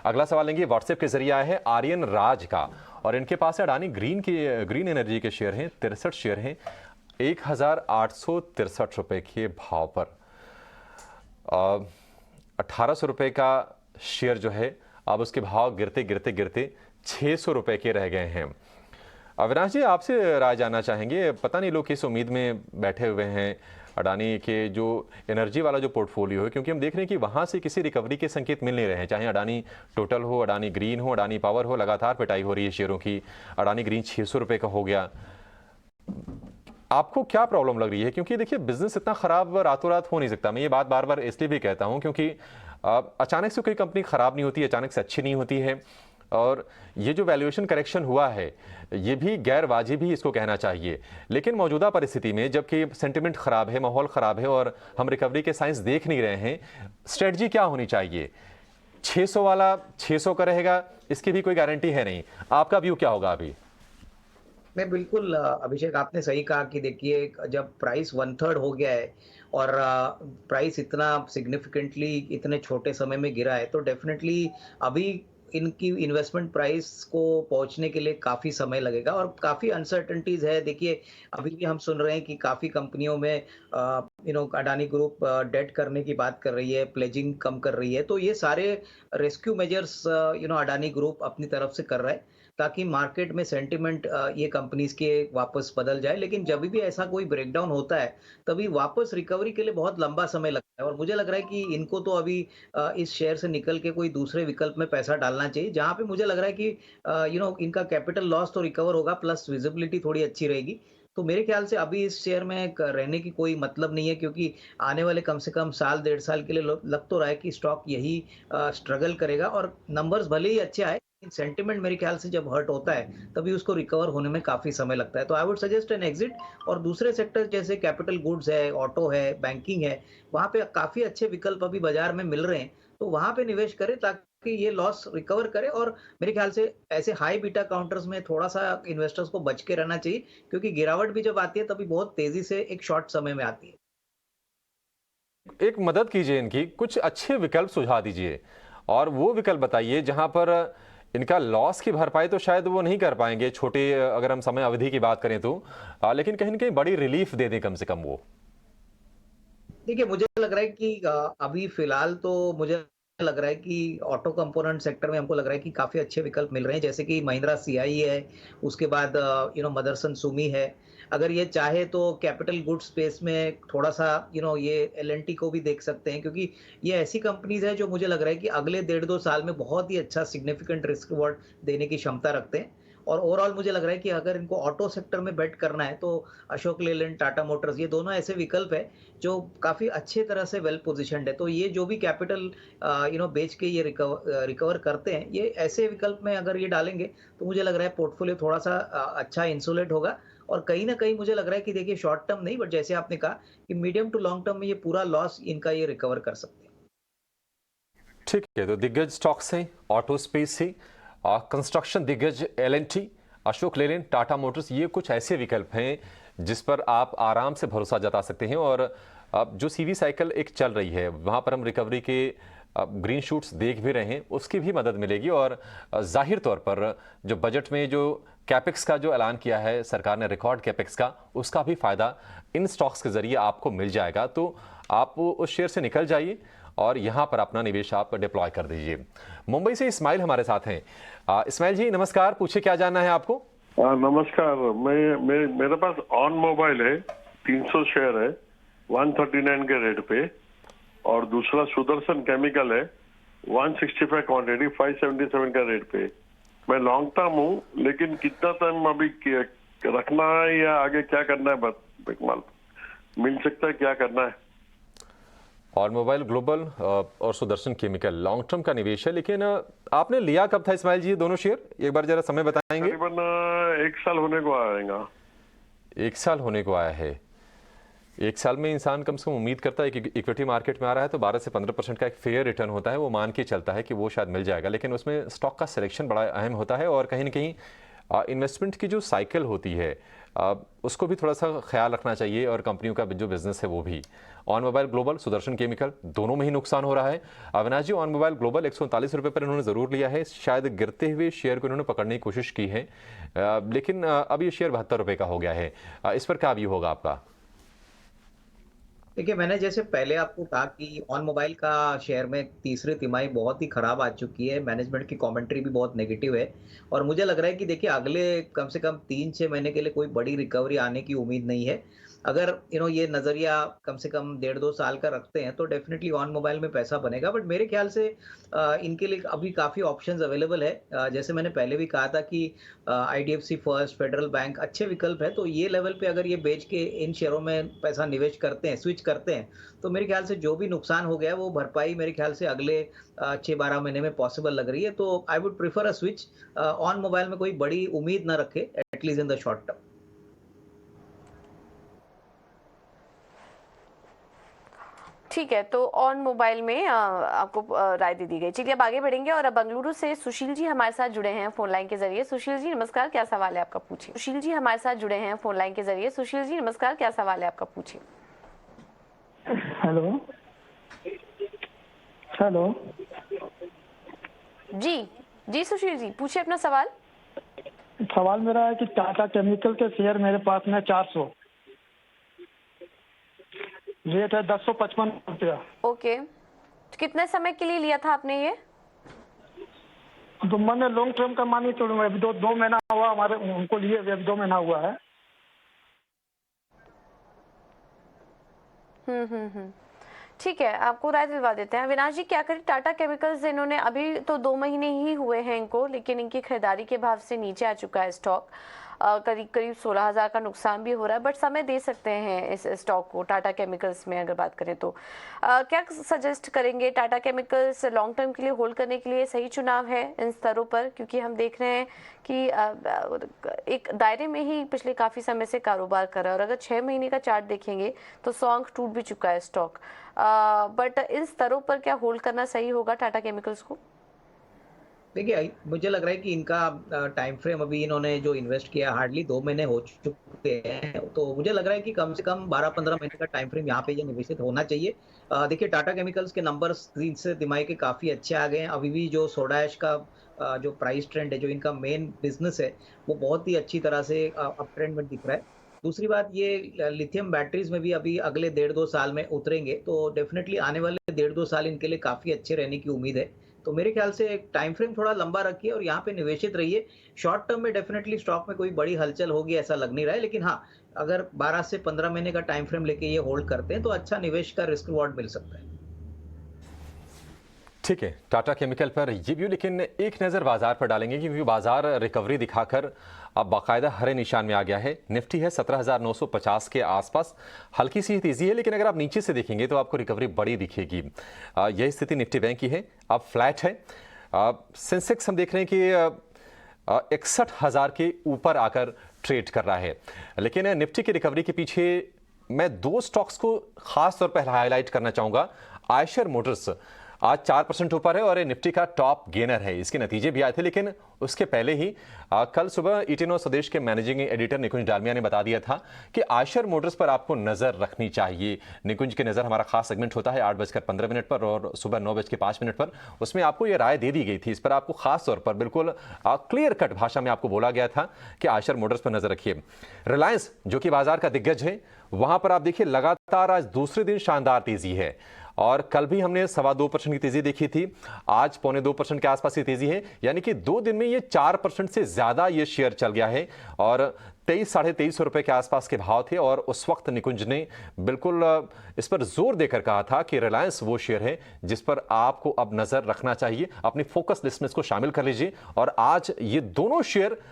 अगला सवाल लेंगे, व्हाट्सएप के जरिए आया है आर्यन राज का, और इनके पास है अडानी ग्रीन एनर्जी के शेयर हैं, 63 शेयर हैं, 1863 रुपये के भाव पर। 1800 रुपये का शेयर जो है अब उसके भाव गिरते गिरते गिरते 600 रुपये के रह गए हैं। अविनाश जी, आपसे राय जानना चाहेंगे, पता नहीं लोग किस उम्मीद में बैठे हुए हैं अडानी के जो एनर्जी वाला जो पोर्टफोलियो है, क्योंकि हम देख रहे हैं कि वहाँ से किसी रिकवरी के संकेत मिल नहीं रहे हैं, चाहे अडानी टोटल हो, अडानी ग्रीन हो, अडानी पावर हो, लगातार पिटाई हो रही है शेयरों की। अडानी ग्रीन 600 रुपये का हो गया। आपको क्या प्रॉब्लम लग रही है? क्योंकि देखिए बिजनेस इतना खराब रातों रात हो नहीं सकता। मैं ये बात बार बार इसलिए भी कहता हूं क्योंकि अचानक से कोई कंपनी खराब नहीं होती, अचानक से अच्छी नहीं होती है, और ये जो वैल्यूएशन करेक्शन हुआ है ये भी गैर वाजिब ही इसको कहना चाहिए। लेकिन मौजूदा परिस्थिति में जबकि सेंटिमेंट खराब है, माहौल खराब है और हम रिकवरी के साइंस देख नहीं रहे हैं, स्ट्रेटजी क्या होनी चाहिए? 600 वाला 600 का रहेगा, इसकी भी कोई गारंटी है नहीं। आपका व्यू क्या होगा अभी?
मैं बिल्कुल अभिषेक, आपने सही कहा कि देखिए जब प्राइस 1/3 हो गया है और प्राइस इतना सिग्निफिकेंटली इतने छोटे समय में गिरा है, तो डेफिनेटली अभी इनकी इन्वेस्टमेंट प्राइस को पहुंचने के लिए काफ़ी समय लगेगा और काफ़ी अनसर्टेनिटीज़ है। देखिए अभी भी हम सुन रहे हैं कि काफ़ी कंपनियों में अडानी ग्रुप डेट करने की बात कर रही है, प्लेजिंग कम कर रही है, तो ये सारे रेस्क्यू मेजर्स अडानी ग्रुप अपनी तरफ से कर रहा है ताकि मार्केट में सेंटिमेंट ये कंपनीज के वापस बदल जाए। लेकिन जब भी ऐसा कोई ब्रेकडाउन होता है तभी वापस रिकवरी के लिए बहुत लंबा समय लगता है, और मुझे लग रहा है कि इनको तो अभी इस शेयर से निकल के कोई दूसरे विकल्प में पैसा डालना चाहिए, जहां पे मुझे लग रहा है कि इनका कैपिटल लॉस तो रिकवर होगा प्लस विजिबिलिटी थोड़ी अच्छी रहेगी। तो मेरे ख्याल से अभी इस शेयर में रहने की कोई मतलब नहीं है, क्योंकि आने वाले कम से कम साल 1.5 साल के लिए लग तो रहा है कि स्टॉक यही स्ट्रगल करेगा, और नंबर्स भले ही अच्छे आए, सेंटिमेंट मेरे ख्याल से जब हर्ट होता है तभी उसको रिकवर होने में काफी समय लगता है। तो I would suggest an exit, और दूसरे सेक्टर जैसे कैपिटल गुड्स है, ऑटो है, बैंकिंग है, वहां पे काफी अच्छे विकल्प अभी बाजार में मिल रहे हैं, तो वहां पे निवेश करें ताकि ये लॉस रिकवर करे। और मेरे ख्याल से ऐसे हाई बीटा काउंटर्स में थोड़ा सा इन्वेस्टर्स को बच के रहना चाहिए, क्योंकि गिरावट भी जब आती है तभी बहुत तेजी से एक शॉर्ट समय में आती है।
एक मदद कीजिए, इनकी कुछ अच्छे विकल्प सुझा दीजिए, और वो विकल्प बताइए जहां पर इनका लॉस की भरपाई तो शायद वो नहीं कर पाएंगे छोटे, अगर हम समय अवधि की बात करें तो, लेकिन कहीं ना कहीं बड़ी रिलीफ दे दें कम से कम वो।
देखिए मुझे लग रहा है कि अभी फिलहाल तो मुझे लग रहा है कि ऑटो कंपोनेंट सेक्टर में हमको लग रहा है कि काफी अच्छे विकल्प मिल रहे हैं, जैसे कि महिंद्रा CI है, उसके बाद मदरसन सुमी है। अगर ये चाहे तो कैपिटल गुड्स स्पेस में थोड़ा सा ये L&T को भी देख सकते हैं, क्योंकि ये ऐसी कंपनीज है जो मुझे लग रहा है कि अगले 1.5-2 साल में बहुत ही अच्छा सिग्निफिकेंट रिस्क रिवॉर्ड देने की क्षमता रखते हैं। और ओवरऑल मुझे लग रहा है कि अगर इनको ऑटो सेक्टर में बेट करना है तो अशोक लेलैंड, टाटा मोटर्स, ये दोनों ऐसे विकल्प है जो काफी अच्छे तरह से वेल पोजिशनड है। तो ये जो भी कैपिटल बेच के ये रिकवर करते हैं, ये ऐसे विकल्प में अगर ये डालेंगे तो मुझे लग रहा है पोर्टफोलियो थोड़ा सा अच्छा इंसुलेट होगा। और कहीं ना कहीं मुझे लग रहा है कि देखिए शॉर्ट टर्म नहीं, बट जैसे आपने कहा कि मीडियम टू लॉन्ग टर्म में ये पूरा लॉस इनका ये रिकवर कर सकते हैं।
ठीक है, तो दिग्गज स्टॉक्स हैं, ऑटो स्पेस से कंस्ट्रक्शन दिग्गज L&T, अशोक लेलैंड, टाटा मोटर्स, ये कुछ ऐसे विकल्प हैं जिस पर आप आराम से भरोसा जता सकते हैं। और अब जो CV साइकिल एक चल रही है वहाँ पर हम रिकवरी के ग्रीन शूट्स देख भी रहे हैं, उसकी भी मदद मिलेगी। और जाहिर तौर पर जो बजट में जो कैपेक्स का जो ऐलान किया है सरकार ने, रिकॉर्ड कैपेक्स का, उसका भी फायदा इन स्टॉक्स के जरिए आपको मिल जाएगा। तो आप उस शेयर से निकल जाइए और यहाँ पर अपना निवेश आप डिप्लॉय कर दीजिए। मुंबई से इस्माइल हमारे साथ हैं। इस्माइल जी नमस्कार, पूछिए क्या जानना है आपको?
नमस्कार, मेरे पास ऑन मोबाइल है, 300 शेयर है 139 के रेट पे, और दूसरा सुदर्शन केमिकल है 165 क्वांटिटी 577 का रेट पे। मैं लॉन्ग टर्म हूँ, लेकिन कितना टाइम अभी रखना है या आगे क्या करना है, बस माल मिल सकता है, क्या करना है?
और मोबाइल ग्लोबल और सुदर्शन केमिकल लॉन्ग टर्म का निवेश है, लेकिन आपने लिया कब था इस्माइल जी दोनों शेयर? एक बार जरा समय बताएंगे।
तकरीबन 1 साल होने को आएगा।
1 साल होने को आया है। 1 साल में इंसान कम से कम उम्मीद करता है कि इक्विटी मार्केट में आ रहा है तो 12 से 15% का एक फेयर रिटर्न होता है, वो मान के चलता है कि वो शायद मिल जाएगा। लेकिन उसमें स्टॉक का सिलेक्शन बड़ा अहम होता है, और कहीं ना कहीं इन्वेस्टमेंट की जो साइकिल होती है उसको भी थोड़ा सा ख्याल रखना चाहिए, और कंपनियों का जो बिजनेस है वो भी। On mobile global, Sudarshan chemical, दोनों में ही नुकसान हो रहा है। अविनाश जी, ऑन मोबाइल ग्लोबल 139 रुपये पर इन्होंने ज़रूर लिया है, शायद गिरते हुए शेयर को इन्होंने पकड़ने की कोशिश की है, लेकिन अब ये शेयर 72 रुपये का हो गया है। इस पर क्या व्यू होगा आपका?
देखिए, मैंने जैसे पहले आपको कहा कि ऑन मोबाइल का शेयर में तीसरी तिमाही बहुत ही खराब आ चुकी है, मैनेजमेंट की कमेंट्री भी बहुत नेगेटिव है, और मुझे लग रहा है कि देखिए अगले कम से कम 3-6 महीने के लिए कोई बड़ी रिकवरी आने की उम्मीद नहीं है। अगर ये नज़रिया कम से कम 1.5-2 साल का रखते हैं तो डेफिनेटली ऑन मोबाइल में पैसा बनेगा। बट मेरे ख्याल से इनके लिए अभी काफ़ी ऑप्शंस अवेलेबल है। जैसे मैंने पहले भी कहा था कि IDFC फर्स्ट, फेडरल बैंक अच्छे विकल्प है, तो ये लेवल पे अगर ये बेच के इन शेयरों में पैसा निवेश करते हैं, स्विच करते हैं, तो मेरे ख्याल से जो भी नुकसान हो गया वो भरपाई मेरे ख्याल से अगले 6-12 महीने में पॉसिबल लग रही है। तो I would prefer a switch. On mobile में कोई बड़ी उम्मीद ना रखे, at least in the short term.
ठीक है, तो ऑन मोबाइल में आपको राय दे दी गई। चलिए अब आगे बढ़ेंगे, और अब बेंगलुरु से सुशील जी हमारे साथ जुड़े हैं फोन लाइन के जरिए। सुशील जी नमस्कार, क्या सवाल है आपका, पूछिए। सुशील जी हमारे साथ जुड़े हैं फोन लाइन के जरिए। सुशील जी नमस्कार, क्या सवाल है आपका, पूछिए।
हेलो हेलो
जी सुशील जी पूछिए अपना सवाल।
सवाल मेरा है कि टाटा केमिकल के शेयर मेरे पास में 400, रेट है 1055 रुपया।
ओके, कितने समय के लिए लिया था आपने ये?
तो मैंने लॉन्ग टर्म का मानी तो अभी दो महीना हुआ हमारे उनको लिए, अभी 2 महीना हुआ है।
ठीक है, आपको राय दिलवा देते हैं। अविनाश जी, क्या करें? टाटा केमिकल्स इन्होंने अभी तो 2 महीने ही हुए हैं इनको, लेकिन इनकी खरीदारी के भाव से नीचे आ चुका है स्टॉक। करीब 16,000 का नुकसान भी हो रहा है, बट समय दे सकते हैं इस स्टॉक को टाटा केमिकल्स में अगर बात करें तो। क्या सजेस्ट करेंगे? टाटा केमिकल्स लॉन्ग टर्म के लिए होल्ड करने के लिए सही चुनाव है इन स्तरों पर? क्योंकि हम देख रहे हैं कि एक दायरे में ही पिछले काफ़ी समय से कारोबार कर रहा है, और अगर 6 महीने का चार्ट देखेंगे तो 100 अंक टूट भी चुका है स्टॉक। बट इन स्तरों पर क्या होल्ड करना सही होगा टाटा केमिकल्स को?
देखिए, मुझे लग रहा है कि इनका टाइम फ्रेम, अभी इन्होंने जो इन्वेस्ट किया हार्डली 2 महीने हो चुके हैं, तो मुझे लग रहा है कि कम से कम 12-15 महीने का टाइम फ्रेम यहाँ पे ये निवेशित होना चाहिए। देखिए, टाटा केमिकल्स के नंबर्स 3 से तिमाही के काफ़ी अच्छे आ गए हैं। अभी भी जो सोडा ऐश का जो प्राइस ट्रेंड है, जो इनका मेन बिजनेस है, वो बहुत ही अच्छी तरह से अप ट्रेंड में दिख रहा है। दूसरी बात, ये लिथियम बैटरीज में भी अभी अगले 1.5-2 साल में उतरेंगे, तो डेफिनेटली आने वाले 1.5-2 साल इनके लिए काफ़ी अच्छे रहने की उम्मीद है। तो मेरे ख्याल से एक टाइम फ्रेम थोड़ा लंबा रखिए और यहाँ पे निवेशित रहिए। शॉर्ट टर्म में डेफिनेटली स्टॉक में कोई बड़ी हलचल होगी ऐसा लग नहीं रहा है, लेकिन हाँ, अगर 12 से 15 महीने का टाइम फ्रेम लेके ये होल्ड करते हैं तो अच्छा निवेश का रिस्क रिवॉर्ड मिल सकता है।
ठीक है, टाटा केमिकल पर ये व्यू, लेकिन एक नज़र बाजार पर डालेंगे क्योंकि बाजार रिकवरी दिखाकर अब बाकायदा हरे निशान में आ गया है। निफ्टी है 17,950 के आसपास, हल्की सी तेज़ी है, लेकिन अगर आप नीचे से देखेंगे तो आपको रिकवरी बड़ी दिखेगी। यही स्थिति निफ्टी बैंक की है, अब फ्लैट है। सेंसेक्स हम देख रहे हैं कि 61,000 के ऊपर आकर ट्रेड कर रहा है, लेकिन निफ्टी की रिकवरी के पीछे मैं 2 स्टॉक्स को खास तौर पर हाईलाइट करना चाहूँगा। आयशर मोटर्स आज 4% ऊपर है और ये निफ्टी का टॉप गेनर है। इसके नतीजे भी आए थे, लेकिन उसके पहले ही कल सुबह ईटीनो स्वदेश के मैनेजिंग एडिटर निकुंज डालमिया ने बता दिया था कि आयशर मोटर्स पर आपको नजर रखनी चाहिए। निकुंज की नजर हमारा खास सेगमेंट होता है 8:15 पर और सुबह 9:05 पर, उसमें आपको ये राय दे दी गई थी। इस पर आपको खास तौर पर बिल्कुल क्लियर कट भाषा में आपको बोला गया था कि आयशर मोटर्स पर नजर रखिए। रिलायंस जो कि बाजार का दिग्गज है, वहां पर आप देखिए लगातार आज दूसरे दिन शानदार तेजी है और कल भी हमने 2.25% की तेजी देखी थी। आज 1.25% के आसपास की तेजी है, यानी कि 2 दिन में ये 4% से ज्यादा ये शेयर चल गया है और 23-23.5 रुपए के आसपास के भाव थे। और उस वक्त निकुंज ने बिल्कुल इस पर जोर देकर कहा था कि रिलायंस वो शेयर है जिस पर आपको अब नजर रखना चाहिए, अपनी फोकस लिस्ट में इसको शामिल कर लीजिए। और आज ये दोनों शेयर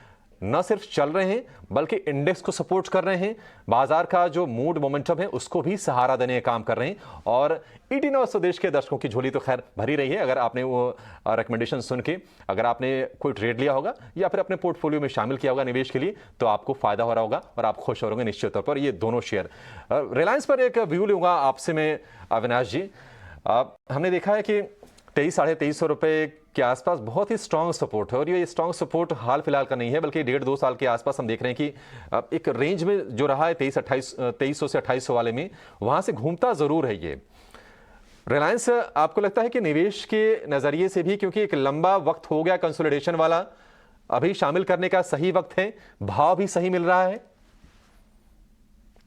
न सिर्फ चल रहे हैं बल्कि इंडेक्स को सपोर्ट कर रहे हैं, बाजार का जो मूड मोमेंटम है उसको भी सहारा देने का काम कर रहे हैं। और ईटीनो स्वदेश के दर्शकों की झोली तो खैर भरी रही है। अगर आपने वो रिकमेंडेशन सुन के अगर आपने कोई ट्रेड लिया होगा या फिर अपने पोर्टफोलियो में शामिल किया होगा निवेश के लिए, तो आपको फायदा हो रहा होगा और आप खुश हो रहे होंगे निश्चित तौर पर। ये दोनों शेयर, रिलायंस पर एक व्यू लूंगा आपसे मैं अविनाश जी। हमने देखा है कि 23-23.5 रुपए के आसपास बहुत ही स्ट्रांग सपोर्ट है और ये स्ट्रांग सपोर्ट हाल फिलहाल का नहीं है बल्कि 1.5-2 साल के आसपास हम देख रहे हैं कि एक रेंज में जो रहा है 2300 से 2800 वाले में, वहां से घूमता जरूर है ये रिलायंस। आपको लगता है कि निवेश के नजरिए से भी, क्योंकि एक लंबा वक्त हो गया कंसोलिडेशन वाला, अभी शामिल करने का सही वक्त है, भाव भी सही मिल रहा है?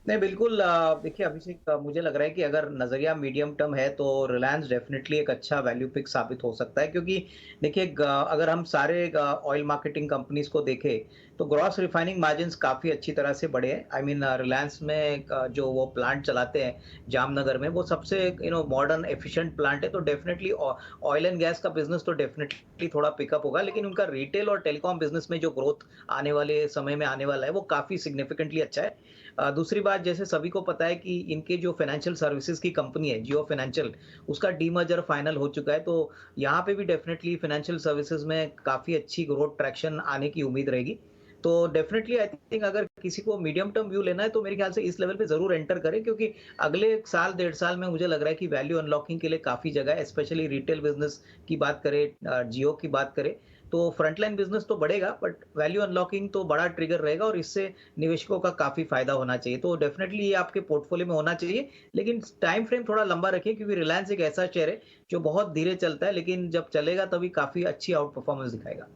नहीं, बिल्कुल। देखिए अभिषेक, मुझे लग रहा है कि अगर नजरिया मीडियम टर्म है तो रिलायंस डेफिनेटली एक अच्छा वैल्यू पिक साबित हो सकता है। क्योंकि देखिए अगर हम सारे ऑयल मार्केटिंग कंपनीज को देखें तो ग्रॉस रिफाइनिंग मार्जिन्स काफी अच्छी तरह से बढ़े हैं। आई मीन रिलायंस में जो वो प्लांट चलाते हैं जामनगर में, वो सबसे मॉडर्न एफिशिएंट प्लांट है। तो डेफिनेटली ऑयल एंड गैस का बिजनेस तो डेफिनेटली थोड़ा पिकअप होगा, लेकिन उनका रिटेल और टेलीकॉम बिजनेस में जो ग्रोथ आने वाले समय में आने वाला है वो काफी सिग्निफिकेंटली अच्छा है। दूसरी बात, जैसे सभी को पता है कि इनके जो फाइनेंशियल सर्विसेज की कंपनी है जियो फाइनेंशियल, उसका डीमर्जर फाइनल हो चुका है। तो यहाँ पे भी डेफिनेटली फाइनेंशियल सर्विसेज में काफी अच्छी ग्रोथ ट्रैक्शन आने की उम्मीद रहेगी। तो डेफिनेटली आई थिंक अगर किसी को मीडियम टर्म व्यू लेना है तो मेरे ख्याल से इस लेवल पे जरूर एंटर करें, क्योंकि अगले साल 1.5 साल में मुझे लग रहा है कि वैल्यू अनलॉकिंग के लिए काफी जगह है। स्पेशली रिटेल बिजनेस की बात करें, जियो की बात करें, तो फ्रंटलाइन बिजनेस तो बढ़ेगा बट वैल्यू अनलॉकिंग तो बड़ा ट्रिगर रहेगा और इससे निवेशकों का काफी फायदा होना चाहिए। तो डेफिनेटली ये आपके पोर्टफोलियो में होना चाहिए, लेकिन टाइम फ्रेम थोड़ा लंबा रखिए, क्योंकि रिलायंस एक ऐसा शेयर है जो बहुत धीरे चलता है, लेकिन जब चलेगा तभी काफी अच्छी आउट परफॉर्मेंस दिखाएगा।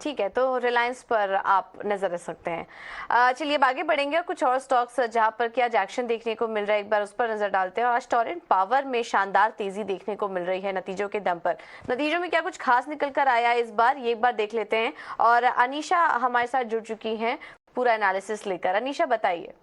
ठीक है, तो रिलायंस पर आप नजर रख सकते हैं। चलिए अब आगे बढ़ेंगे और कुछ और स्टॉक्स जहां पर क्या एक्शन देखने को मिल रहा है एक बार उस पर नजर डालते हैं। आज टोरेंट पावर में शानदार तेजी देखने को मिल रही है नतीजों के दम पर। नतीजों में क्या कुछ खास निकल कर आया है इस बार, ये एक बार देख लेते हैं। और अनीशा हमारे साथ जुड़ चुकी हैं पूरा एनालिसिस लेकर। अनीशा बताइए।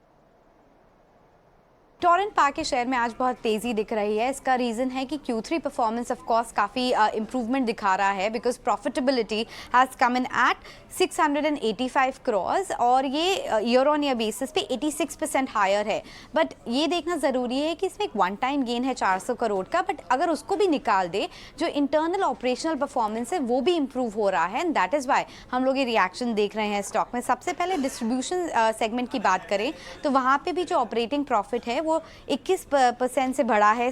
टोरेंट पावर के शेयर में आज बहुत तेज़ी दिख रही है। इसका रीज़न है कि Q3 परफॉर्मेंस ऑफ कोर्स काफ़ी इम्प्रूवमेंट दिखा रहा है, because profitability has come in at 685 crores और ये ईयर ऑन ईयर बेसिस पे 86% हायर है। बट ये देखना ज़रूरी है कि इसमें एक वन टाइम गेन है 400 करोड़ का, बट अगर उसको भी निकाल दे, जो इंटरनल ऑपरेशनल परफॉर्मेंस है वो भी इम्प्रूव हो रहा है, एंड दैट इज़ वाई हम लोग ये रिएक्शन देख रहे हैं स्टॉक में। सबसे पहले डिस्ट्रीब्यूशन सेगमेंट की बात करें तो वहाँ पर भी जो ऑपरेटिंग प्रॉफिट है वो 21% से बढ़ा है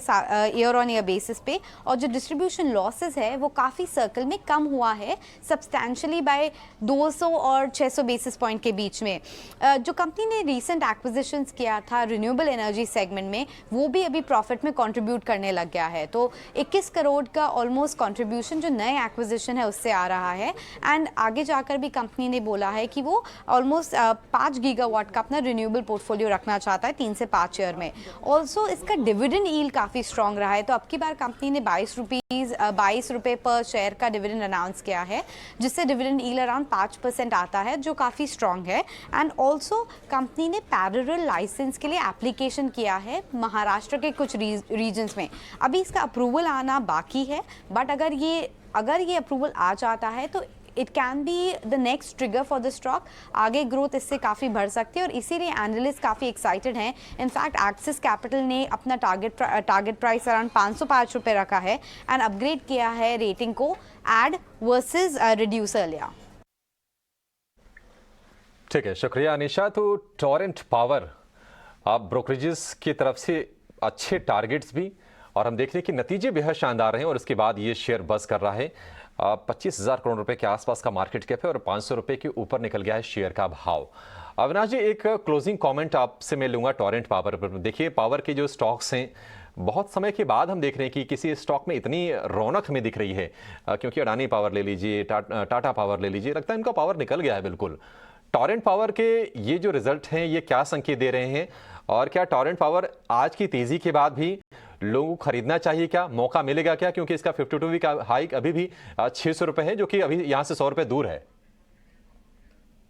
ईयर ऑन ईयर बेसिस पे, और जो डिस्ट्रीब्यूशन लॉसेस है वो काफ़ी सर्कल में कम हुआ है सब्सटैंशियली बाय 200 और 600 बेसिस पॉइंट के बीच में। जो कंपनी ने रीसेंट एक्विजिशंस किया था रिन्यूएबल एनर्जी सेगमेंट में, वो भी अभी प्रॉफिट में कंट्रीब्यूट करने लग गया है। तो 21 करोड़ का ऑलमोस्ट कंट्रीब्यूशन जो नए एक्विजिशन है उससे आ रहा है। एंड आगे जाकर भी कंपनी ने बोला है कि वो ऑलमोस्ट 5 गीगावाट का अपना रिन्यूएबल पोर्टफोलियो रखना चाहता है 3 से 5 ईयर में। ऑल्सो इसका डिविडेंड यील्ड काफ़ी स्ट्रॉन्ग रहा है। तो अब की बार कंपनी ने 22 रुपये पर शेयर का डिविडेंड अनाउंस किया है, जिससे डिविडेंड यील्ड अराउंड 5% आता है, जो काफ़ी स्ट्रॉन्ग है। एंड ऑल्सो कंपनी ने पैरेलल लाइसेंस के लिए एप्लीकेशन किया है महाराष्ट्र के कुछ रीजन्स में। अभी इसका अप्रूवल आना बाकी है, बट अगर ये अप्रूवल आ जाता है तो it can be the next trigger for the stock. आगे ग्रोथ इससे काफ़ी बढ़ सकती है और इसीलिए एनालिस्ट काफ़ी एक्साइटेड हैं। इनफैक्ट एक्सिस कैपिटल ने अपना टारगेट प्राइस अराउंड 505 रुपये रखा है एंड अपग्रेड किया है रेटिंग को एड वर्सेस रिड्यूस अर्लियर।
ठीक है, शुक्रिया अनिशा। तो टोरेंट पावर अब ब्रोकरेजेस की तरफ से अच्छे टारगेट्स भी, और हम देख रहे हैं कि नतीजे बेहद शानदार हैं और उसके बाद ये शेयर बस कर रहा है। 25,000 करोड़ रुपए के आसपास का मार्केट कैप है और 500 रुपए के ऊपर निकल गया है शेयर का भाव। अविनाश जी, एक क्लोजिंग कमेंट आपसे मैं लूंगा टोरेंट पावर पर। देखिए, पावर के जो स्टॉक्स हैं, बहुत समय के बाद हम देख रहे हैं कि किसी स्टॉक में इतनी रौनक हमें दिख रही है, क्योंकि अडानी पावर ले लीजिए, टाटा पावर ले लीजिए, लगता है इनका पावर निकल गया है बिल्कुल। टोरेंट पावर के ये जो रिजल्ट हैं, ये क्या संकेत दे रहे हैं, और क्या टोरेंट पावर आज की तेजी के बाद भी लोगों को खरीदना चाहिए, क्या मौका मिलेगा क्या? क्योंकि इसका 52 वीक हाइक अभी भी 600 रुपए है, जो कि अभी यहाँ से 100 रुपए दूर है।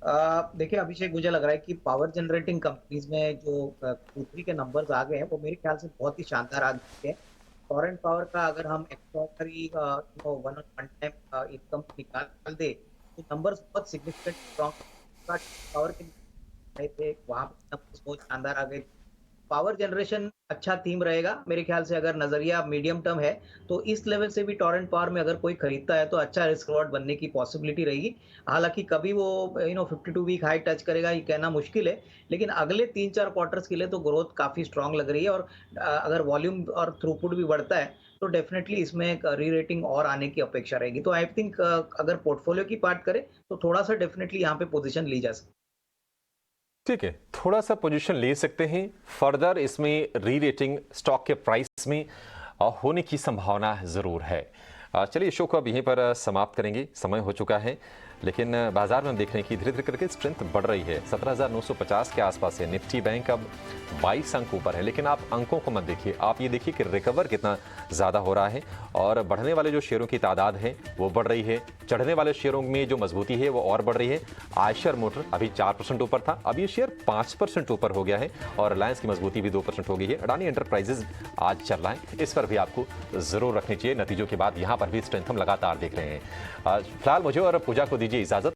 देखिए अभिषेक, मुझे लग रहा है कि पावर जनरेटिंग कंपनीज में जो Q3 के नंबर्स आ गए हैं वो मेरे ख्याल से बहुत ही शानदार आ गए हैं। टोरेंट पावर का अगर हम एक्स्ट्राऑर्डिनरी वन टाइम इनकम निकाल दे तो नंबर्स बहुत सिग्निफिकेंट स्ट्रॉन्ग पावर के थे, वहां पे नंबर्स बहुत शानदार आ गए। पावर जनरेशन अच्छा थीम रहेगा मेरे ख्याल से। अगर नजरिया मीडियम टर्म है तो इस लेवल से भी टोरेंट पावर में अगर कोई खरीदता है तो अच्छा रिस्क रिवॉर्ड बनने की पॉसिबिलिटी रहेगी। हालांकि कभी वो 52 वीक हाई टच करेगा ये कहना मुश्किल है, लेकिन अगले 3-4 क्वार्टर्स के लिए तो ग्रोथ काफी स्ट्रांग लग रही है। और अगर वॉल्यूम और थ्रूपुट भी बढ़ता है तो डेफिनेटली इसमें री रेटिंग और आने की अपेक्षा रहेगी। तो आई थिंक अगर पोर्टफोलियो की बात करें तो थोड़ा सा डेफिनेटली यहाँ पे पोजिशन ली जा सकती है।
ठीक है, थोड़ा सा पोजीशन ले सकते हैं। फर्दर इसमें री रेटिंग स्टॉक के प्राइस में होने की संभावना जरूर है। चलिए, शो को अब यहीं पर समाप्त करेंगे, समय हो चुका है। लेकिन बाजार में हम देख रहे हैं कि धीरे धीरे करके स्ट्रेंथ बढ़ रही है। 17,950 के आसपास है। निफ्टी बैंक अब 22 अंक ऊपर है। लेकिन आप अंकों को मत देखिए, आप ये देखिए कि रिकवर कितना ज़्यादा हो रहा है, और बढ़ने वाले जो शेयरों की तादाद है वो बढ़ रही है। चढ़ने वाले शेयरों में जो मजबूती है वो और बढ़ रही है। आयशर मोटर अभी 4% ऊपर था, अब ये शेयर 5% ऊपर हो गया है, और रिलायंस की मजबूती भी 2% हो गई है। अडानी एंटरप्राइजेज आज चल रहा है, इस पर भी आपको जरूर रखनी चाहिए। नतीजों के बाद यहाँ पर भी स्ट्रेंथ हम लगातार देख रहे हैं। फिलहाल मुझे और पूजा को दीजिए इजाजत।